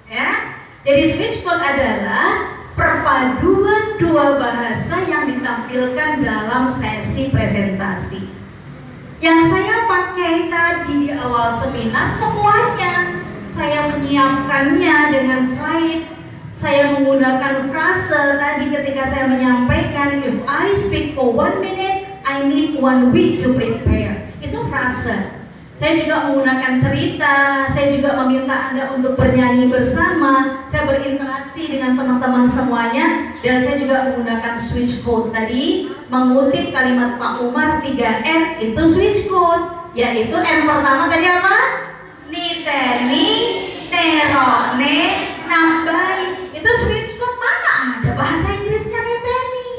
Ya. Jadi switch code adalah perpaduan dua bahasa yang ditampilkan dalam sesi presentasi. Yang saya pakai tadi di awal seminar semuanya. Saya menyiapkannya dengan slide. Saya menggunakan frase tadi ketika saya menyampaikan, if I speak for 1 minute, I need 1 week to prepare. Itu frase. Saya juga menggunakan cerita, saya juga meminta Anda untuk bernyanyi bersama, saya berinteraksi dengan teman-teman semuanya, dan saya juga menggunakan switch code tadi, mengutip kalimat Pak Umar 3N, itu switch code, yaitu N pertama tadi apa? Niteni, nerone, nambai. Itu switch code mana ada bahasa Inggrisnya niteni?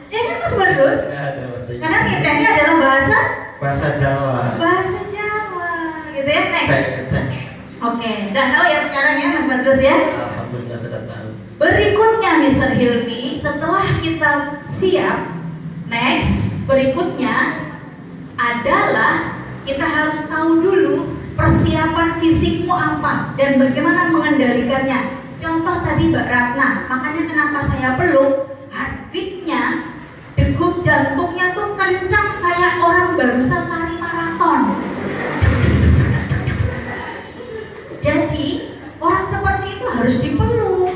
Ya kan Mas Badrus? Ada bahasa Inggris. Karena niteni adalah bahasa Jawa. Bahasa Jawa, gitu ya. Next. Thanks. Oke, udah tahu ya sekarang ya Mas Badrus ya. Alhamdulillah sudah tahu. Berikutnya Mr. Hilmi, setelah kita siap, next berikutnya adalah kita harus tahu dulu persiapan fisikmu apa dan bagaimana mengendalikannya. Contoh tadi Mbak Ratna, makanya kenapa saya peluk, heartbeatnya, degup jantungnya tuh kencang kayak orang barusan lari maraton. Jadi orang seperti itu harus dipeluk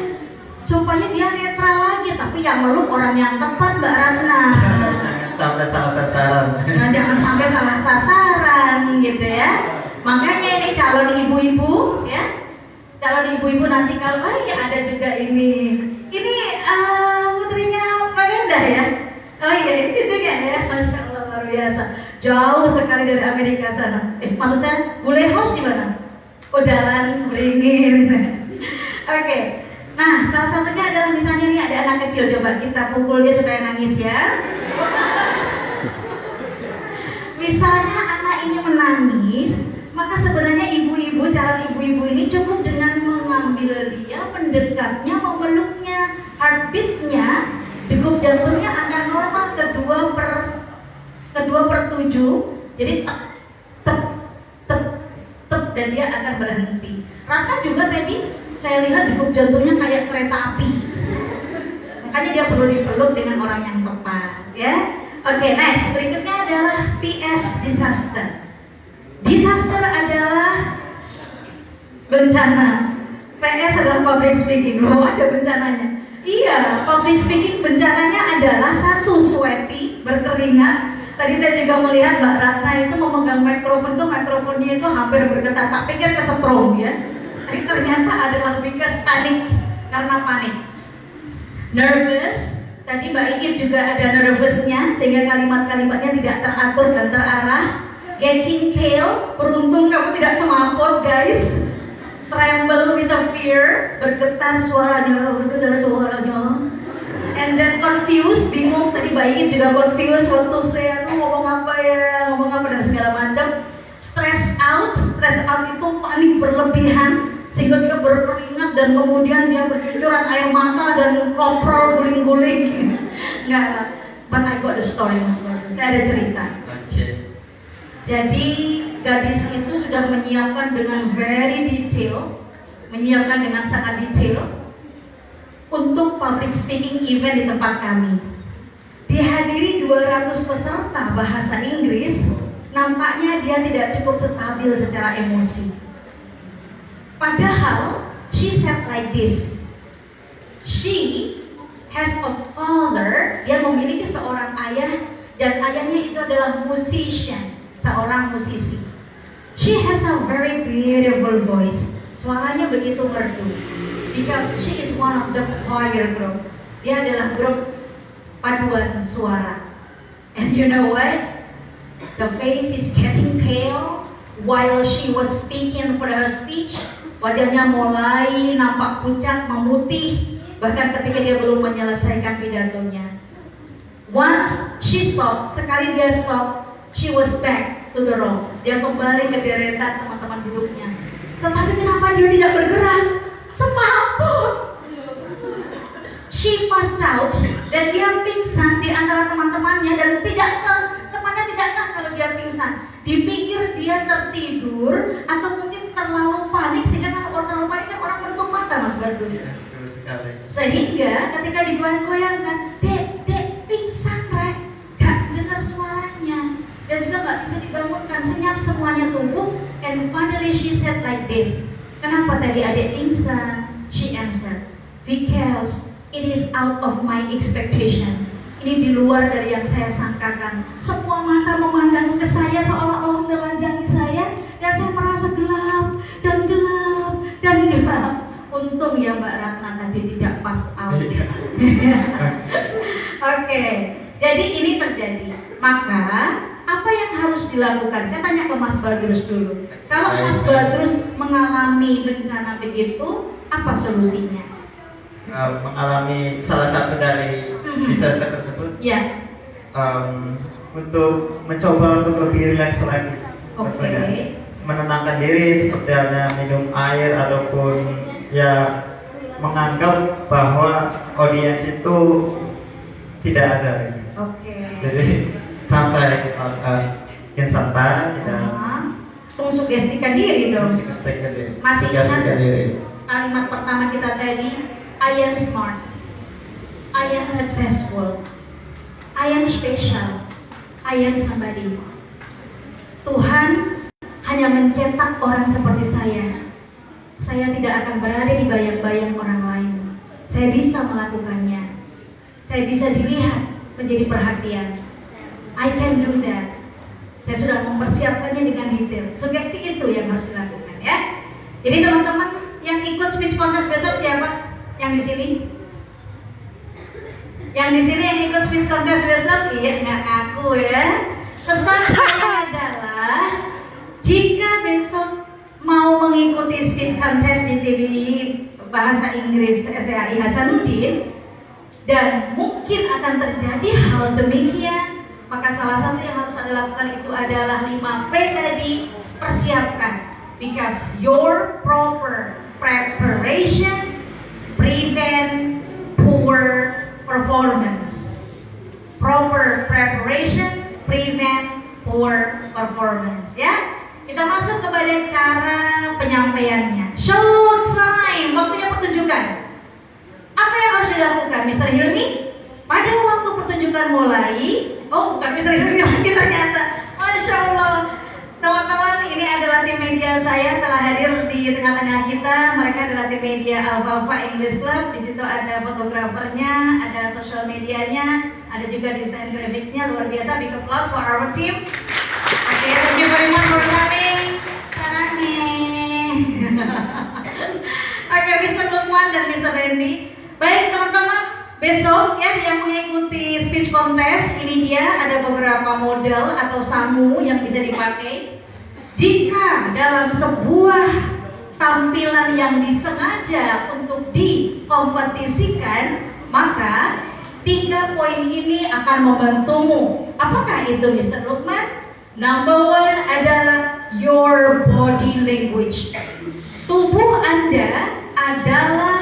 supaya dia netral lagi, tapi yang meluk orang yang tepat Mbak Ratna. Jangan sampai salah sasaran. Nah, jangan sampai salah sasaran gitu ya. Makanya ini calon ibu-ibu ya. Calon ibu-ibu nanti kalau ada juga ini putrinya Pak Mendah ya. Oh iya, ini cucunya ya. Masya Allah luar biasa. Jauh sekali dari Amerika sana. Maksud saya bule house di mana? Oh jalan beringin. Oke. Nah, salah satunya adalah misalnya nih ada anak kecil, coba kita pukul dia supaya nangis ya. Misalnya anak ini menangis, maka sebenarnya ibu-ibu, calon ibu-ibu ini cukup dengan mengambil dia, mendekatnya, memeluknya, heartbeatnya, degup jantungnya akan normal ke 2/7, jadi tep, dan dia akan berhenti. Raka juga tadi saya lihat degup jantungnya kayak kereta api, makanya dia perlu dipeluk dengan orang yang tepat, ya. Oke, next berikutnya adalah PS disaster. Disaster adalah bencana. PS adalah public speaking. Loh, ada bencananya. Iya, public speaking bencananya adalah satu, sweaty, berkeringat. Tadi saya juga melihat Mbak Ratna itu memegang mikrofon tuh, mikrofonnya itu hampir bergetar. Tak pikir kesetrum ya. Tapi ternyata adalah because panik, karena panik. Nervous, tadi Mbak Ikit juga ada nervousnya sehingga kalimat-kalimatnya tidak teratur dan terarah. Getting pale, beruntung kamu tidak semaput guys. Tremble with a fear, bergetar suaranya. And then confused, bingung. Tadi Mbak Ikit juga confused waktu saya ngomong apa dan segala macam. Stress out itu panik berlebihan sehingga dia berkeringat dan kemudian dia bercucuran air mata dan ngobrol guling-guling. Enggak, but I got the story Mas Bagus. Saya ada cerita. Jadi gadis itu sudah menyiapkan dengan very detail, menyiapkan dengan sangat detail untuk public speaking event di tempat kami. Dihadiri 200 peserta bahasa Inggris, nampaknya dia tidak cukup stabil secara emosi. Padahal, she said like this, she has a father, dia memiliki seorang ayah, dan ayahnya itu adalah musician, seorang musisi. She has a very beautiful voice, suaranya begitu merdu, because she is one of the choir group. Dia adalah grup paduan suara. And you know what? The face is getting pale while she was speaking for her speech. Wajahnya mulai nampak pucat, memutih, bahkan ketika dia belum menyelesaikan pidatonya. Once she stopped, sekali dia stop, she was back to the row. Dia kembali ke deretan teman-teman duduknya. Tetapi kenapa dia tidak bergerak? Semaput. She passed out dan dia pingsan di antara teman-temannya dan temannya tidak tahu kalau dia pingsan. Dipikir dia tertidur atau mungkin terlalu panik, sehingga kalau orang terlalu panik kan orang menutup mata Mas Bagus. Sehingga ketika digoyang-goyangkan, dek pingsan rek, gak dengar suaranya dan juga gak bisa dibangunkan, senyap semuanya tubuh. And finally she said like this, kenapa tadi adik pingsan? She answered, because it is out of my expectation. Ini di luar dari yang saya sangkakan. Semua mata memandang ke saya seolah-olah menelanjangi saya, dan saya merasa gelap dan gelap dan gelap. Untung ya Mbak Ratna tadi tidak pass out. Oke, jadi ini terjadi. Maka apa yang harus dilakukan? Saya tanya ke Mas Badrus dulu. Kalau Mas Badrus mengalami bencana begitu, apa solusinya? Mengalami salah satu dari disaster tersebut, Ya. Untuk mencoba untuk lebih rileks lagi, Oke. menenangkan diri seperti halnya minum air ataupun ya menganggap bahwa audiens itu tidak ada lagi. Oke. Jadi santai, bikin santai dan Menggestikan diri dong. mensuggestikan diri. Masih ingat Mensuggestikan diri. kalimat pertama kita tadi? I am smart, I am successful, I am special, I am somebody. Tuhan hanya mencetak orang seperti saya. Saya tidak akan berada di bayang-bayang orang lain. Saya bisa melakukannya. Saya bisa dilihat menjadi perhatian. I can do that. Saya sudah mempersiapkannya dengan detail. Sugesti itu yang harus dilakukan ya. Jadi teman-teman yang ikut speech contest besok siapa? Yang di sini? Yang di sini yang ikut speech contest besok? Iya, nggak ngaku ya. Pesan saya adalah jika besok mau mengikuti speech contest di TV Bahasa Inggris SAI Hasanuddin dan mungkin akan terjadi hal demikian, maka salah satu yang harus Anda lakukan itu adalah 5P tadi, persiapkan. Because your proper preparation prevent poor performance. Proper preparation prevent poor performance, ya. Kita masuk kepada cara penyampaiannya. Show time, waktunya pertunjukan. Apa yang harus dilakukan, Mr. Hilmi? Pada waktu pertunjukan mulai, bukan Mr. Hilmi lagi ternyata. Masya Allah, teman-teman, ini adalah tim media saya telah hadir hadir di tengah-tengah kita. Mereka adalah tim media Alfalfa English Club. Di situ ada fotografernya, ada social medianya, ada juga desain graphicsnya. Luar biasa. Big applause for our team. Oke, thank you very much for coming. Sarane. Oke, Mr. Lukman dan Mr. Randy. Baik teman-teman, besok ya yang mengikuti speech contest, ini dia ada beberapa model atau samu yang bisa dipakai. Jika dalam sebuah tampilan yang disengaja untuk dikompetisikan, maka 3 poin ini akan membantumu. Apakah itu Mr. Lukman? Number 1 adalah your body language. Tubuh Anda adalah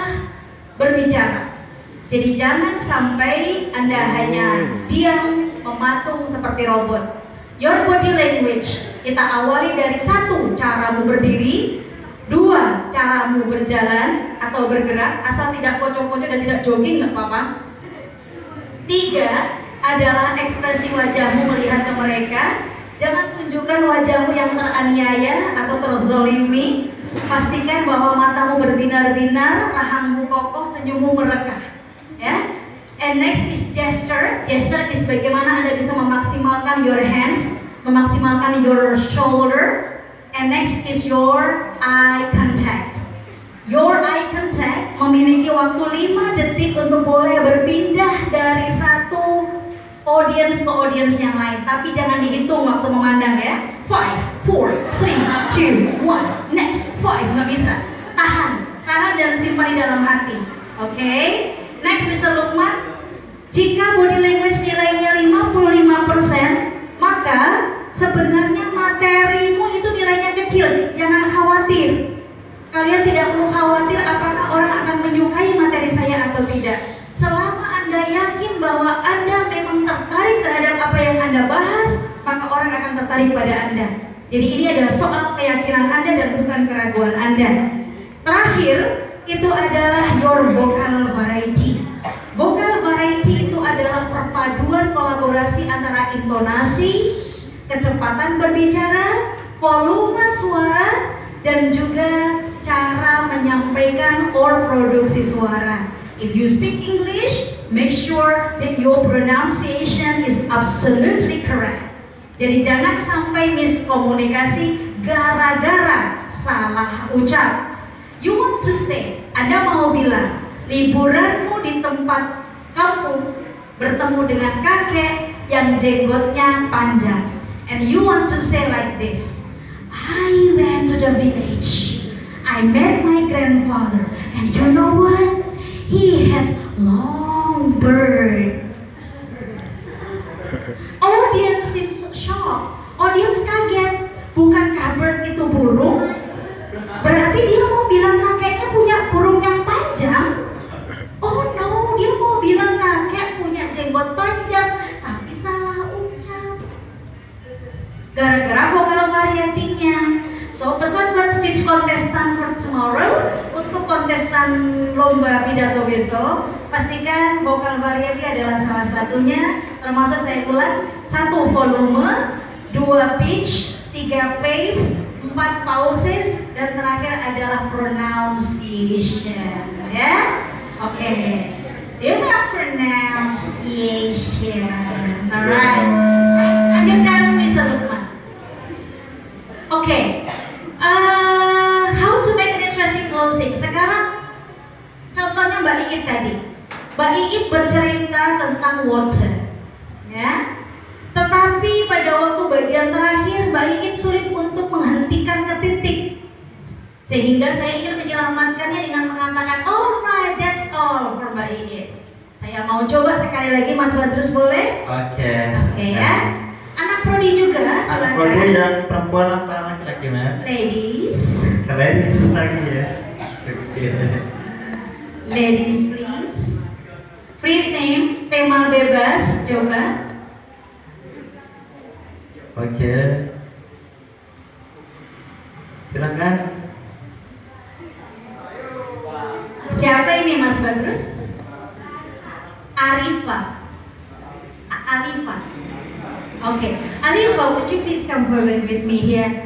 berbicara. Jadi jangan sampai Anda hanya diam mematung seperti robot. Your body language, kita awali dari 1, caramu berdiri, 2, caramu berjalan atau bergerak, asal tidak pocong-pocong dan tidak jogging nggak apa-apa. 3 adalah ekspresi wajahmu melihat ke mereka. Jangan tunjukkan wajahmu yang teraniaya atau terzolimi. Pastikan bahwa matamu berbinar-binar, rahangmu kokoh, senyummu merekah. Ya. And next is gesture. Gesture is bagaimana Anda bisa memaksimalkan your hands, memaksimalkan your shoulder. And next is your eye contact. Your eye contact memiliki waktu 5 detik untuk boleh berpindah dari satu audience ke audience yang lain. Tapi jangan dihitung waktu memandang ya. 5, 4, 3, 2, 1, next. 5, nggak bisa. Tahan dan simpan di dalam hati. Oke. Next, Mr. Lukman. Jika body language nilainya 55%, maka sebenarnya materimu itu nilainya kecil. Jangan khawatir. Kalian tidak perlu khawatir apakah orang akan menyukai materi saya atau tidak. Selama Anda yakin bahwa Anda memang tertarik terhadap apa yang Anda bahas, maka orang akan tertarik pada Anda. Jadi ini adalah soal keyakinan Anda dan bukan keraguan Anda. Terakhir, itu adalah your vocal variety. Vocal variety itu adalah perpaduan kolaborasi antara intonasi, kecepatan berbicara, volume suara, dan juga cara menyampaikan or produksi suara. If you speak English, make sure that your pronunciation is absolutely correct. Jadi jangan sampai miskomunikasi gara-gara salah ucap. You want to say, Anda mau bilang, liburanmu di tempat kampung bertemu dengan kakek yang jenggotnya panjang. And you want to say like this, I went to the village. I met my grandfather. And you know what? He has long beard. Audience is shocked. Audience kaget. Bukankah bird itu burung? Berarti dia mau bilang kakeknya punya burung yang panjang? Oh no, dia mau bilang kakek punya jenggot panjang, tapi salah ucap. Gara-gara vokal variatinya. So pesan buat speech contestant for tomorrow. Untuk kontestan lomba pidato besok, pastikan vokal variety adalah salah satunya. Termasuk saya ulang, 1 volume, 2 pitch, 3 pace, 4 pauses, dan terakhir adalah pronunciation. Ya, oke. Dia pronunciation. Alright. Lanjutkan Mr. Lukman. Oke. How to make an interesting closing. Sekarang contohnya Mbak Iit tadi. Mbak Iit bercerita tentang water, ya. Tetapi pada waktu bagian terakhir Mbak Iit sulit untuk menghentikan ke titik. Sehingga saya ingin menyelamatkannya dengan mengatakan, alright, that's all for Mbak Iit. Saya mau coba sekali lagi, Mas Badrus boleh? Oke. Oke ya. Anak prodi juga, silakan. Anak prodi yang perempuan apa laki-laki, Ma'am? Ladies. Ladies lagi ya. Oke. Ladies please. Free name, tema bebas, coba. Oke. Silakan. Siapa ini Mas Badrus? Arifa. Alifa. Okay, Alifa, would you please come forward with me here?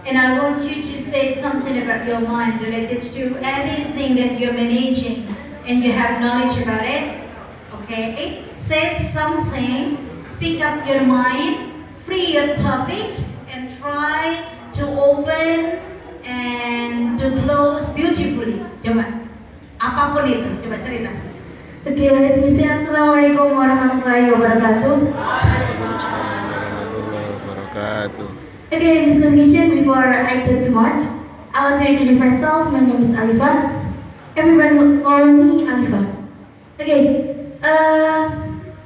And I want you to say something about your mind related to anything that you're managing and you have knowledge about it. Okay? Say something, speak up your mind, free your topic, and try to open and to close beautifully. Coba. Apapun itu, coba cerita. Okay, let me say Assalamualaikum warahmatullahi wabarakatuh. Waalaikumsalam warahmatullahi wabarakatuh. Okay, in this conversation, before I talk too much, I want to introduce myself. My name is Alifa. Everyone will call me Alifa. Okay,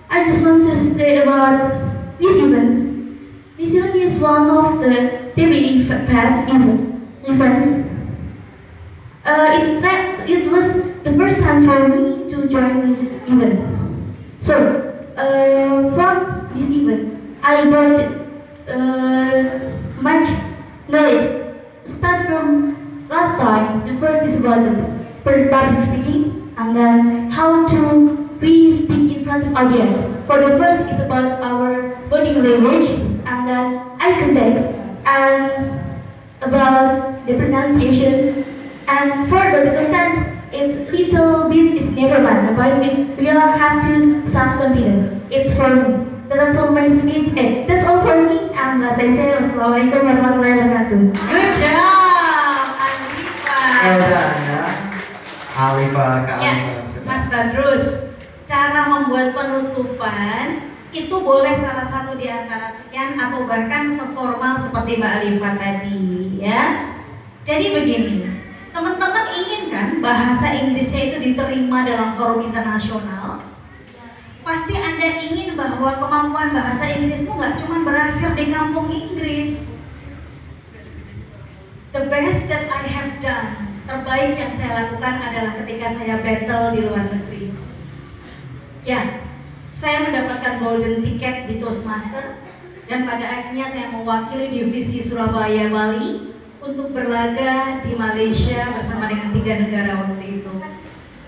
I just want to say about this event. This event is one of the PBE past events. It was the first time for me to join this event. So, from this event, I got much knowledge. Start from last time. The first is about the public speaking, and then how to we speak in front of audience. For the first is about our body language, and then eye contact, and about the pronunciation. And for the content, it's little bit is never mind. But we all have to self-confident. It's for me. That's all my speech. That's all for me. And as I say, Assalamualaikum warahmatullahi wabarakatuh. Good job, Alifa. ya. Alifa, Kak Ya, Alifa. Mas Badrus, cara membuat penutupan itu boleh salah satu di antara sekian atau bahkan seformal seperti Mbak Alifa tadi, ya. Jadi begini, teman-teman ingin kan bahasa Inggrisnya itu diterima dalam forum internasional? Pasti Anda ingin bahwa kemampuan bahasa Inggrismu nggak cuma berakhir di kampung Inggris. The best that I have done, terbaik yang saya lakukan adalah ketika saya battle di luar negeri. Ya, saya mendapatkan golden ticket di Toastmaster dan pada akhirnya saya mewakili divisi Surabaya Bali untuk berlaga di Malaysia bersama dengan 3 negara waktu itu,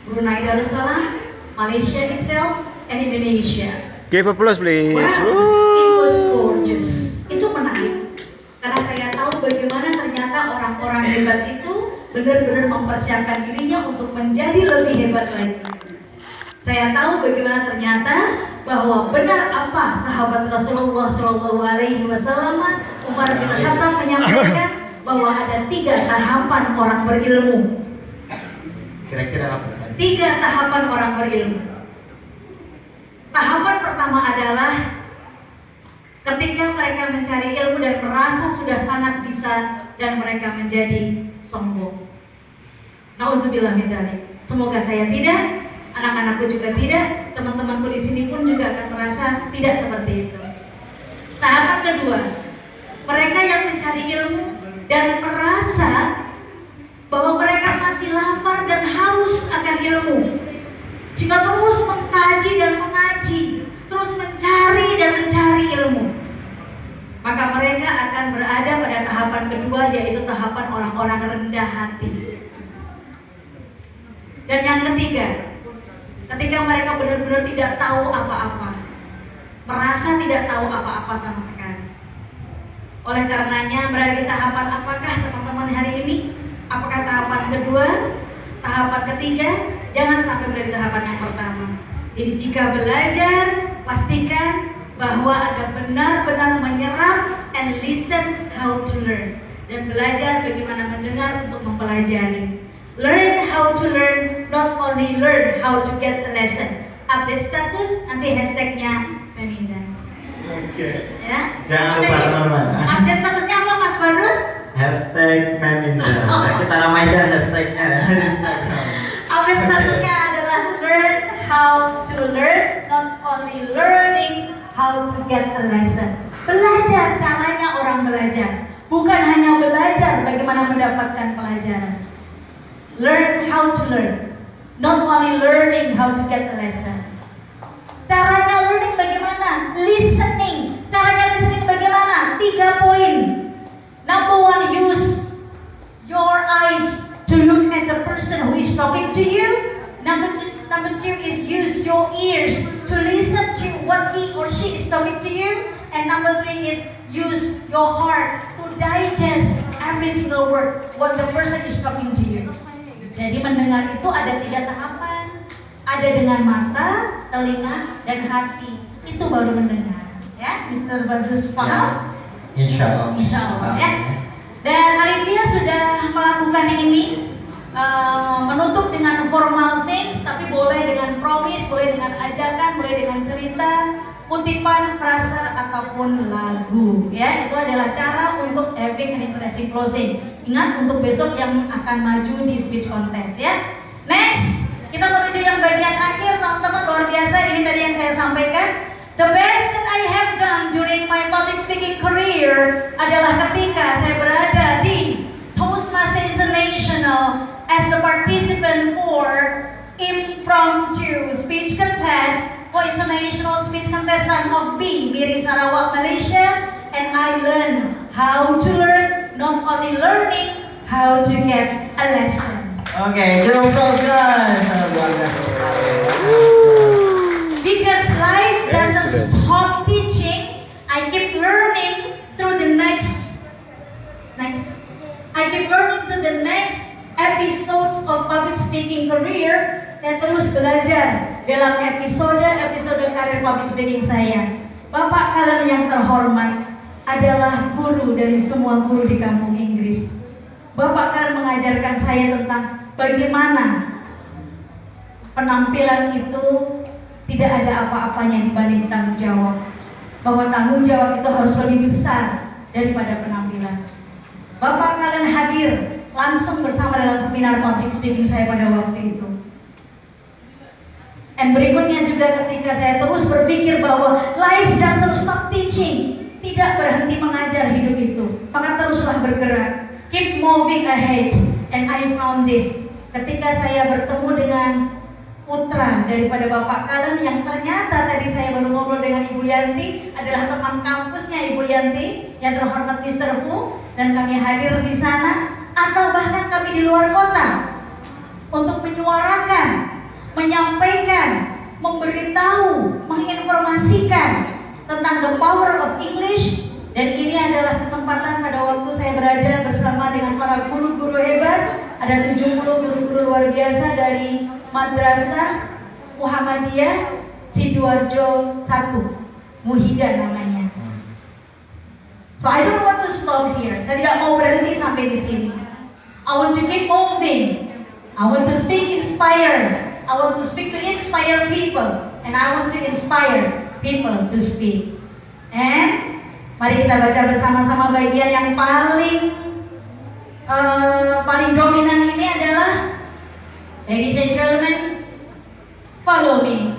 Brunei Darussalam, Malaysia itself, and Indonesia. Give applause please. Wow, it Woo. was gorgeous. Itu menarik karena saya tahu bagaimana ternyata orang-orang hebat itu benar-benar mempersiapkan dirinya untuk menjadi lebih hebat lagi. Saya tahu bagaimana ternyata bahwa benar apa sahabat Rasulullah Shallallahu Alaihi Wasallam Umar bin Khattab menyampaikan bahwa ada 3 tahapan orang berilmu. Kira-kira apa sih? 3 tahapan orang berilmu. Tahapan pertama adalah ketika mereka mencari ilmu dan merasa sudah sangat bisa dan mereka menjadi sombong. Nauzubillah min dzalik. Semoga saya tidak, anak-anakku juga tidak, teman-temanku di sini pun juga akan merasa tidak seperti itu. Tahapan kedua, mereka yang mencari ilmu dan merasa bahwa mereka masih lapar dan haus akan ilmu, sehingga terus mengkaji dan mengaji, terus mencari dan mencari ilmu. Maka mereka akan berada pada tahapan kedua, yaitu tahapan orang-orang rendah hati. Dan yang ketiga, ketika mereka benar-benar tidak tahu apa-apa, merasa tidak tahu apa-apa sama sekali. Oleh karenanya berada di tahapan apakah teman-teman hari ini? Apakah tahapan kedua, tahapan ketiga? Jangan sampai berada di tahapan yang pertama. Jadi jika belajar, pastikan bahwa Anda benar-benar menyerap and listen how to learn. Dan belajar bagaimana mendengar untuk mempelajari. Learn how to learn, not only learn how to get a lesson. Update status, nanti hashtagnya Meminda. Oke. Ya? Jangan lupa teman-teman. Update statusnya apa Mas Barus? Hashtag Meminda. Kita namain hashtagnya di Instagram. Update statusnya adalah learn how to learn, not only learning how to get a lesson. Belajar caranya orang belajar, bukan hanya belajar bagaimana mendapatkan pelajaran. Learn how to learn, not only learning how to get a lesson. Caranya learning bagaimana? Listening. Caranya listening bagaimana? 3 poin. Number 1, use your eyes to look at the person who is talking to you. Number two is use your ears to listen to what he or she is talking to you. And number 3 is use your heart to digest every single word what the person is talking to you. Jadi mendengar itu ada 3 tahapan. Ada dengan mata, telinga, dan hati. Itu baru mendengar. Ya, Mr. Badrus paham? Insya Allah. Insya Allah ya. Dan Alivia sudah melakukan ini. Menutup dengan formal things, tapi boleh dengan promise, boleh dengan ajakan, boleh dengan cerita, kutipan, frasa, ataupun lagu. Ya, itu adalah cara untuk having an interesting closing. Ingat untuk besok yang akan maju di speech contest ya. Next, kita menuju yang bagian akhir, teman-teman, luar biasa. Ini tadi yang saya sampaikan. The best that I have done during my public speaking career adalah ketika saya berada di Toastmasters International as the participant for impromptu speech contest for international speech contestant of B, Miri Sarawak, Malaysia, and I learned how to learn, not only learning, how to get a lesson. Oke, give applause guys. Luar biasa sekali. Because life doesn't stop teaching, I keep learning through the next episode of public speaking career. Saya terus belajar dalam episode karir public speaking saya. Bapak kalian yang terhormat adalah guru dari semua guru di kampung Inggris. Bapak kalian mengajarkan saya tentang bagaimana penampilan itu tidak ada apa-apanya dibanding tanggung jawab. Bahwa tanggung jawab itu harus lebih besar daripada penampilan. Bapak kalian hadir langsung bersama dalam seminar public speaking saya pada waktu itu. Dan berikutnya juga ketika saya terus berpikir bahwa life doesn't stop teaching, tidak berhenti mengajar hidup itu, maka teruslah bergerak, keep moving ahead. And I found this ketika saya bertemu dengan putra daripada bapak kalian yang ternyata tadi saya baru ngobrol dengan Ibu Yanti, adalah teman kampusnya Ibu Yanti yang terhormat Mr. Fu, dan kami hadir di sana atau bahkan kami di luar kota untuk menyuarakan, menyampaikan, memberitahu, menginformasikan tentang the power of English. Dan ini adalah kesempatan pada waktu saya berada bersama dengan para guru-guru hebat. Ada 70 guru-guru luar biasa dari Madrasah Muhammadiyah Sidoarjo 1, Muhida namanya. So I don't want to stop here. Saya tidak mau berhenti sampai di sini. I want to keep moving. I want to speak inspired. I want to speak to inspire people, and I want to inspire people to speak. And mari kita baca bersama-sama bagian yang paling dominan ini adalah, ladies and gentlemen, follow me.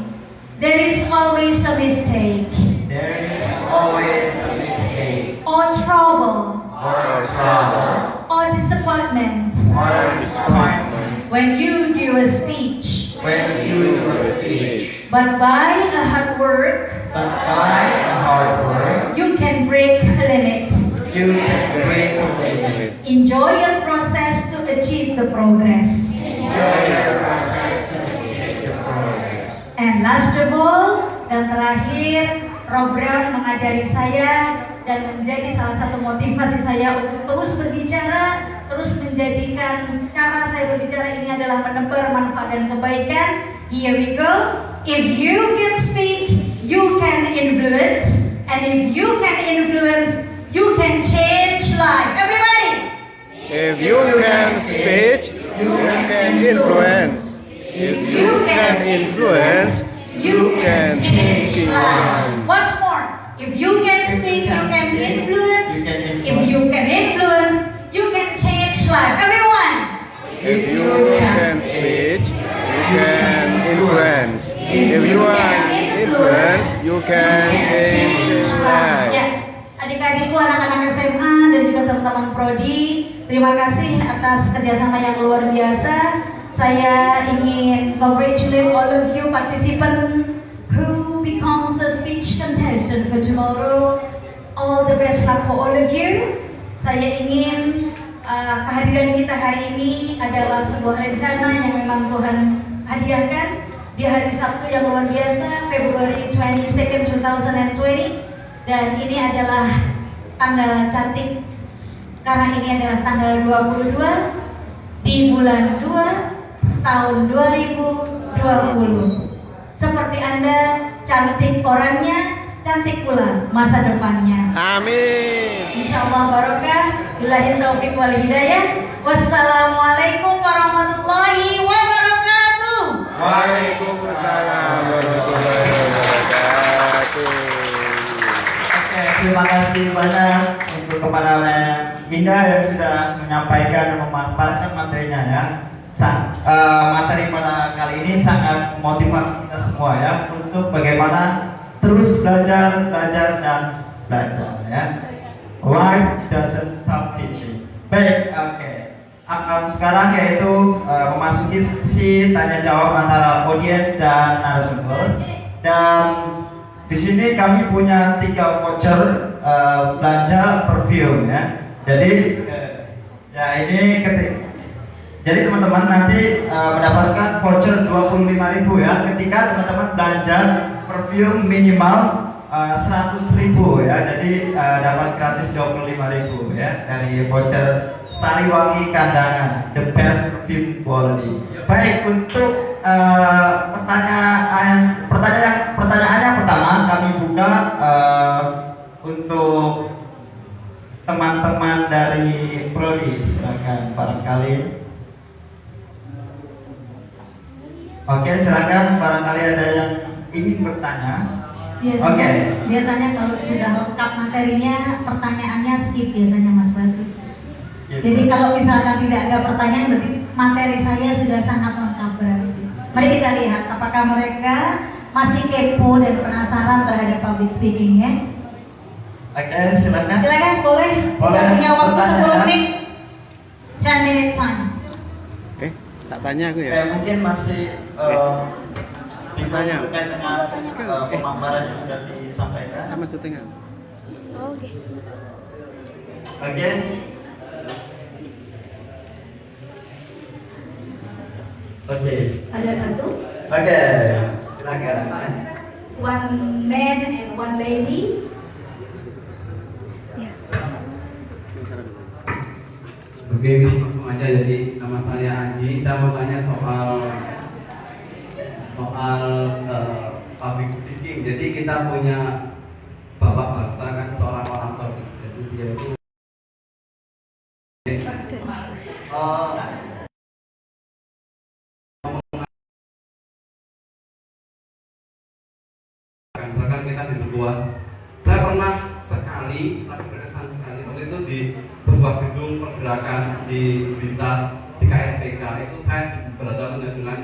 There is always a mistake. There is always a mistake. Or trouble. Or trouble. Or disappointment. Or disappointment. When you do a speech. When you do a speech. But by a hard work. But by a hard work. You can break a limit. You can break a limit. Enjoy your process to achieve the progress. Enjoy your process to achieve the progress. And last of all, dan terakhir, Rob Brown mengajari saya dan menjadi salah satu motivasi saya untuk terus berbicara, terus menjadikan cara saya berbicara ini adalah menebar manfaat dan kebaikan. Here we go. If you can speak, you can influence. And if you can influence, you can change life. Everybody! If you can speak, you can influence. If you can influence, you can change life. Once more. If you can speak, you can influence. If you can influence, you can change life. Everyone! If you can speak, you can influence. If you can influence, you can change life. Ya, adik-adikku, anak-anak SMA dan juga teman-teman prodi, terima kasih atas kerjasama yang luar biasa. Saya ingin congratulate all of you participant who becomes the speech contestant for tomorrow. All the best luck for all of you. Saya ingin kehadiran kita hari ini adalah sebuah rencana yang memang Tuhan hadiahkan di hari Sabtu yang luar biasa, Februari 22, 2020. Dan ini adalah tanggal cantik karena ini adalah tanggal 22 di bulan 2 tahun 2020. Seperti Anda, cantik orangnya, cantik pula masa depannya. Amin. Insyaallah barokah. Billahi taufiq wal hidayah. Wassalamualaikum warahmatullahi wabarakatuh. Waalaikumsalam warahmatullahi wabarakatuh. Oke, terima kasih banyak untuk kepada Indah yang sudah menyampaikan dan memaparkan materinya ya. Materi pada kali ini sangat memotivasi kita semua ya untuk bagaimana terus belajar dan belajar ya. Life doesn't stop teaching. Baik, oke. Sekarang yaitu memasuki sesi tanya jawab antara audiens dan narasumber. Dan di sini kami punya 3 voucher belanja perfume ya. Jadi jadi teman-teman nanti mendapatkan voucher 25.000 ya ketika teman-teman belanja perfume minimal 100.000 ya. Jadi dapat gratis 25.000 ya dari voucher Sariwangi Kandangan, the best perfume quality. Baik, untuk pertanyaan yang pertama kami buka untuk teman-teman dari Prodi, silakan barangkali. Oke, silakan barangkali ada yang ingin bertanya. Biasanya kalau sudah lengkap materinya, pertanyaannya skip biasanya Mas Bagus. Jadi kalau misalkan tidak ada pertanyaan, berarti materi saya sudah sangat lengkap berarti. Mari kita lihat apakah mereka masih kepo dan penasaran terhadap public speaking ya. Oke, silakan. Silakan, boleh. Kita punya waktu 10 menit. 10 minute time. Tak tanya aku Oke, ya. mungkin masih Ditanya. terkait dengan pemaparan yang sudah disampaikan. Sama syutingan. Oke. Oke. Oke. Ada satu. Oke, silakan. One man and one lady. Oke, langsung aja. Jadi nama saya Aji. Saya mau tanya soal public speaking. Jadi kita punya bapak bangsa kan seorang orang Turki. Jadi dia itu misalkan kita di sebuah, saya pernah sekali, tapi berkesan sekali waktu itu di sebuah gedung pergerakan di Blitar di KRTK itu saya berhadapan dengan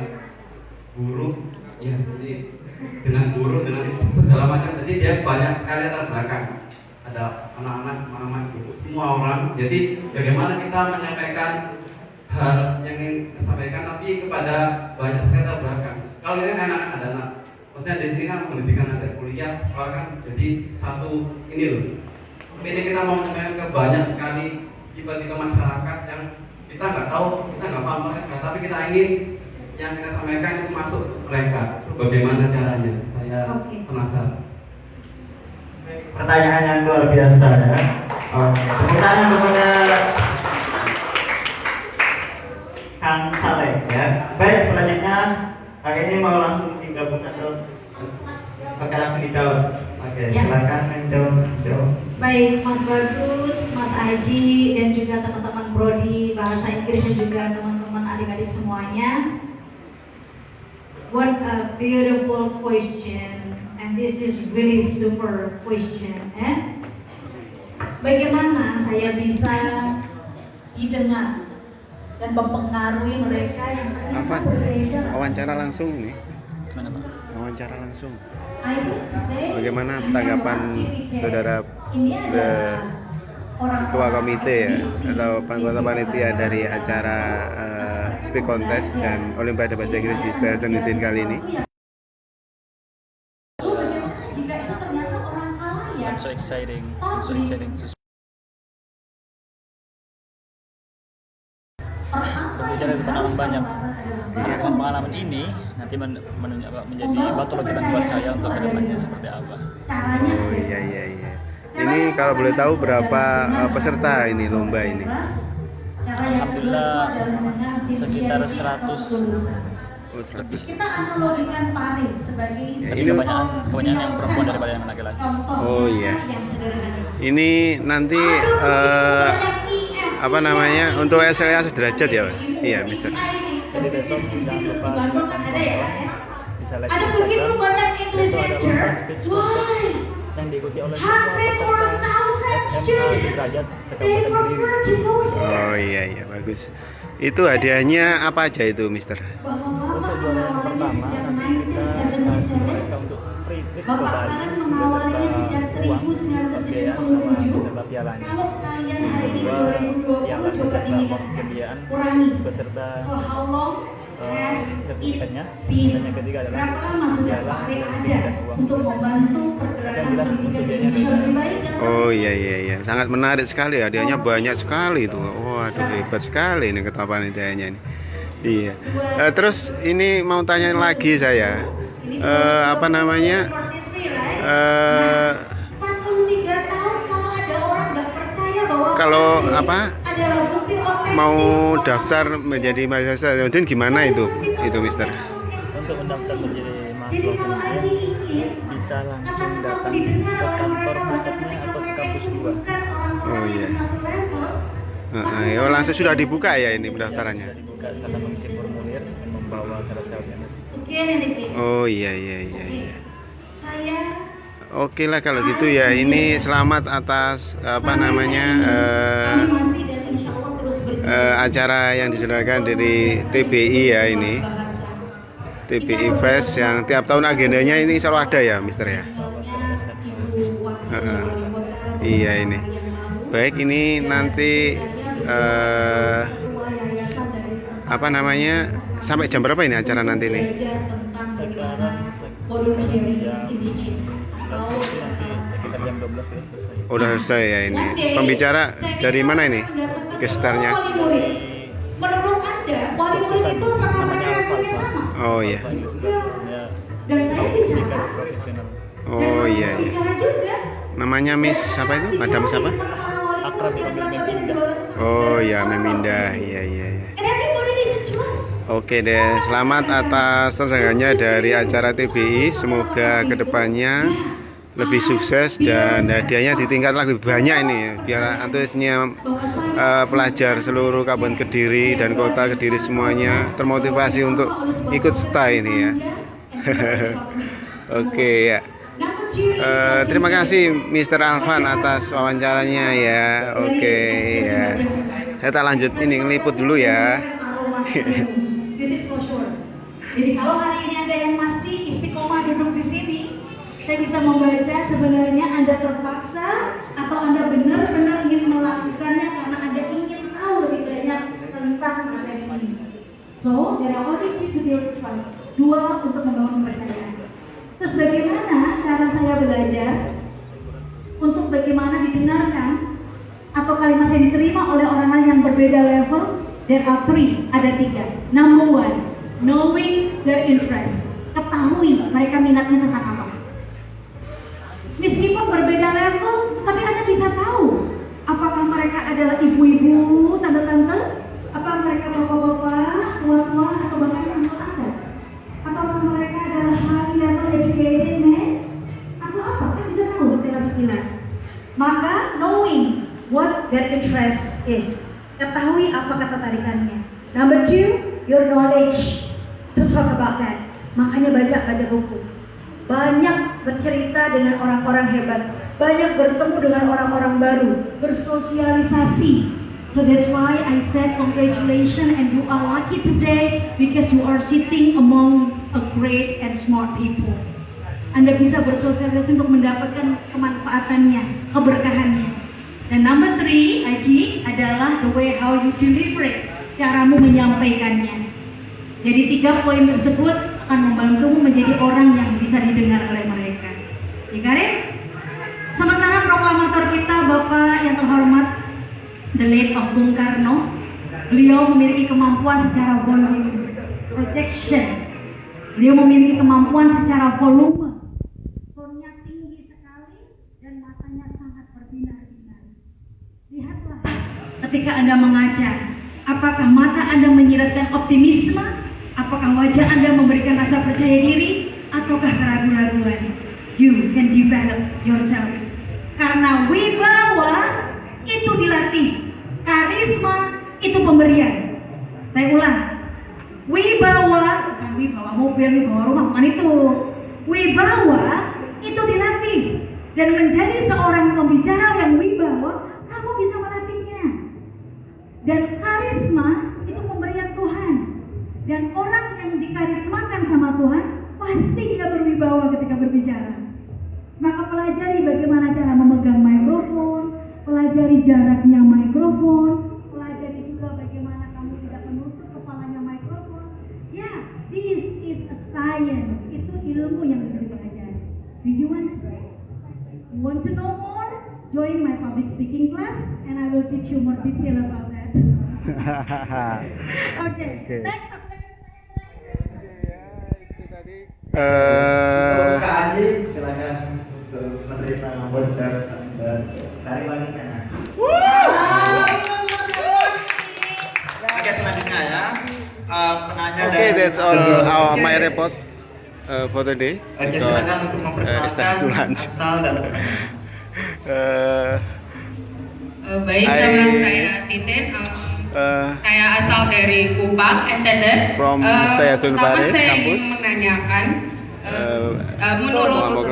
guru, ya jadi dengan guru dengan segala macam, jadi dia banyak sekali latar belakang, ada anak-anak, mama, ibu, semua orang. Jadi bagaimana kita menyampaikan hal yang ingin disampaikan tapi kepada banyak sekali latar belakang. Kalau ini anak-anak ada anak, maksudnya di sini kan pendidikan ada kuliah, sekolah kan jadi satu ini loh. Tapi ini kita mau menyampaikan ke banyak sekali tiba-tiba masyarakat yang kita nggak tahu, kita nggak paham mereka, tapi kita ingin yang kita sampaikan itu masuk ke mereka. Bagaimana caranya? Saya penasaran. Pertanyaan yang luar biasa ya. Tepuk tangan kepada Kang Saleh ya. Baik, selanjutnya Kang ini mau langsung digabung atau langsung dijawab? Oke, silakan menjawab. Baik, Mas Bagus, Mas Aji, dan juga teman-teman Prodi Bahasa Inggris dan juga teman-teman adik-adik semuanya. What a beautiful question, and this is really super question. Bagaimana saya bisa didengar dan mempengaruhi mereka yang ternyata Apa? berbeda? Wawancara langsung nih. Wawancara langsung. I think today Bagaimana I'm tanggapan happy because saudara ini ada orang-orang ketua komite ya ambisi atau di anggota sekitar panitia kita. dari acara Speak Contest dan Olimpiade Bahasa Inggris di Stasiun kali ini? Lalu bagaimana jika itu ternyata orang kalayak? So exciting to berbicara di depan orang banyak. Dengan pengalaman ini nanti menjadi batu loncatan buat saya untuk kedepannya seperti apa. Caranya Oh ada. iya. Ini kalau boleh tahu berapa peserta ini lomba ini? Alhamdulillah sekitar 100 lebih. Kita analogikan pare sebagai ini kebanyakan yang perempuan daripada yang laki-laki. Oh iya. Ini nanti apa namanya untuk SLA sederajat ya, Pak? Iya, Mister. Jadi besok jangan lupa silakan bisa lihat Ada di begitu Instagram. banyak English Besok ada lecture. lomba speech contest yang diikuti oleh semua peserta SMA sederajat They sekabupaten Kediri. prefer to go there. Oh iya iya bagus. Itu hadiahnya apa aja itu, Mister? Untuk juara yang pertama nanti kita kasih mereka untuk free trip ke Bapak Bali akan mengawalinya sejak beserta uang pembiayaan sama 1977. beserta pialanya. Kalau kalian hari ini Kedua, yang 2020 coba beserta diminta uang pembiayaan kurangi. beserta So how long has it sertifikatnya. been? Dan yang ketiga adalah Berapa lama sudah piala, Pare sertifikat ada dan uang. untuk membantu Yang pergerakan jelas pendidikan tujuannya Indonesia adalah lebih baik dan Oh iya iya iya, sangat menarik sekali hadiahnya banyak sekali itu. Waduh hebat sekali ini ketua panitianya ini. Iya. Terus ini mau tanya lagi saya. Apa namanya? 43 tahun kalau ada orang nggak percaya bahwa Kalau Pare apa? adalah bukti otentik Mau bahwa daftar menjadi mahasiswa Zainuddin gimana itu, Mister? Untuk mendaftar menjadi Jadi mahasiswa kalau Aji Zainuddin ingin bisa langsung kata-kataku datang didengar ke oleh kantor mereka bahkan pusatnya ketika atau ke mereka kampus itu 2. bukan orang-orang Oh, iya. yang satu level. Ya, langsung sudah dibuka ya ini pendaftarannya. Sudah dibuka setelah mengisi formulir dan membawa syarat-syaratnya. Oke nih. Oh iya iya iya. iya. Saya Oke lah kalau gitu ya. Ini selamat atas apa namanya kami masih dan insya Allah terus acara yang diselenggarakan dari TBI ya ini. TBI Fest yang tiap tahun agendanya ini selalu ada ya, Mister ya. Iya ini. Baik ini nanti apa namanya sampai jam berapa ini acara nanti nih? Sekarang jam 11 nanti sekitar jam 12 sudah selesai. Udah selesai ya ini. Pembicara dari mana ini? Gestarnya? Menurut Anda, wali-wali itu apakah mereka levelnya sama? Oh iya. Dan saya bicara. Profesional. Oh iya. iya. Bicara juga. Namanya Miss siapa itu? Madam siapa? Akrab dipanggil Meminda. Oh ya Meminda. Iya iya iya. And everybody listen to us. Oke deh, selamat atas terselenggaranya dari acara TBI. Semoga kedepannya lebih sukses dan hadiahnya di tingkat lebih banyak ini ya, biar antusiasnya pelajar seluruh Kabupaten Kediri dan Kota Kediri semuanya termotivasi untuk ikut serta ini ya. Oke ya. Terima kasih Mr. Alvan atas wawancaranya ya. Oke ya. Saya tak lanjut ini ngeliput dulu ya. This is for sure. Jadi kalau hari ini ada yang masih istiqomah duduk di sini, saya bisa membaca sebenarnya Anda terpaksa atau Anda benar-benar ingin melakukannya karena Anda ingin tahu lebih banyak tentang materi ini. So, there are only two to build trust. 2 untuk membangun kepercayaan. Terus bagaimana cara saya belajar untuk bagaimana didengarkan atau kalimat saya diterima oleh orang lain yang berbeda level? There are 3, ada 3. Number 1, knowing their interest. Ketahui mereka minatnya tentang apa. Meskipun berbeda level, tapi Anda bisa tahu apakah mereka adalah ibu-ibu, tante-tante, apakah mereka bapak-bapak, tua-tua, atau bahkan uncle Anda. Apakah mereka adalah high level educated men, atau apa? Kan bisa tahu secara sekilas. Maka knowing what their interest is. Ketahui apa ketertarikannya. Number 2, your knowledge to talk about that. Makanya baca buku. Banyak bercerita dengan orang-orang hebat. Banyak bertemu dengan orang-orang baru. Bersosialisasi. So that's why I said congratulations and you are lucky today because you are sitting among a great and smart people. Anda bisa bersosialisasi untuk mendapatkan kemanfaatannya, keberkahannya. Dan number 3, Aji, adalah the way how you deliver it, caramu menyampaikannya. Jadi 3 poin tersebut akan membantumu menjadi orang yang bisa didengar oleh mereka. Ya kan? Sementara proklamator kita, Bapak yang terhormat, the late of Bung Karno, beliau memiliki kemampuan secara volume projection. Beliau memiliki kemampuan secara volume. Tonnya tinggi sekali dan matanya sangat ketika Anda mengajar? Apakah mata Anda menyiratkan optimisme? Apakah wajah Anda memberikan rasa percaya diri? Ataukah keraguan-raguan? You can develop yourself. Karena wibawa itu dilatih, karisma itu pemberian. Saya ulang, wibawa bukan wibawa mobil, wibawa rumah, bukan itu. Wibawa itu dilatih, dan menjadi seorang pembicara yang wibawa, kamu bisa melatihnya. Dan karisma itu pemberian Tuhan, dan orang yang dikarismakan sama Tuhan pasti dia berwibawa ketika berbicara. Maka pelajari bagaimana cara memegang mikrofon, pelajari jaraknya mikrofon, pelajari juga bagaimana kamu tidak menutup kepalanya mikrofon. Ya, this is a science. Itu ilmu yang harus dipelajari. Do you understand? You want to know more? Join my public speaking class and I will teach you more detail about that. Okay. Next. Untuk Kak Aji, silakan untuk menerima voucher dan sari lagi kan. Oke, selanjutnya ya. Penanya Okay, dari that's all my report for today. Oke, silakan untuk it's time to memperkenalkan lunch. asal dan pekerjaan. Baik, nama saya Titin. Saya asal dari Kupang, NTT. From Stadion Pertama Bari, saya kampus. ingin menanyakan, menurut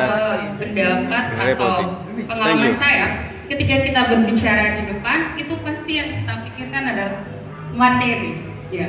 pendapat atau pengalaman saya, ketika kita berbicara di depan, itu pasti yang kita pikirkan adalah materi, ya.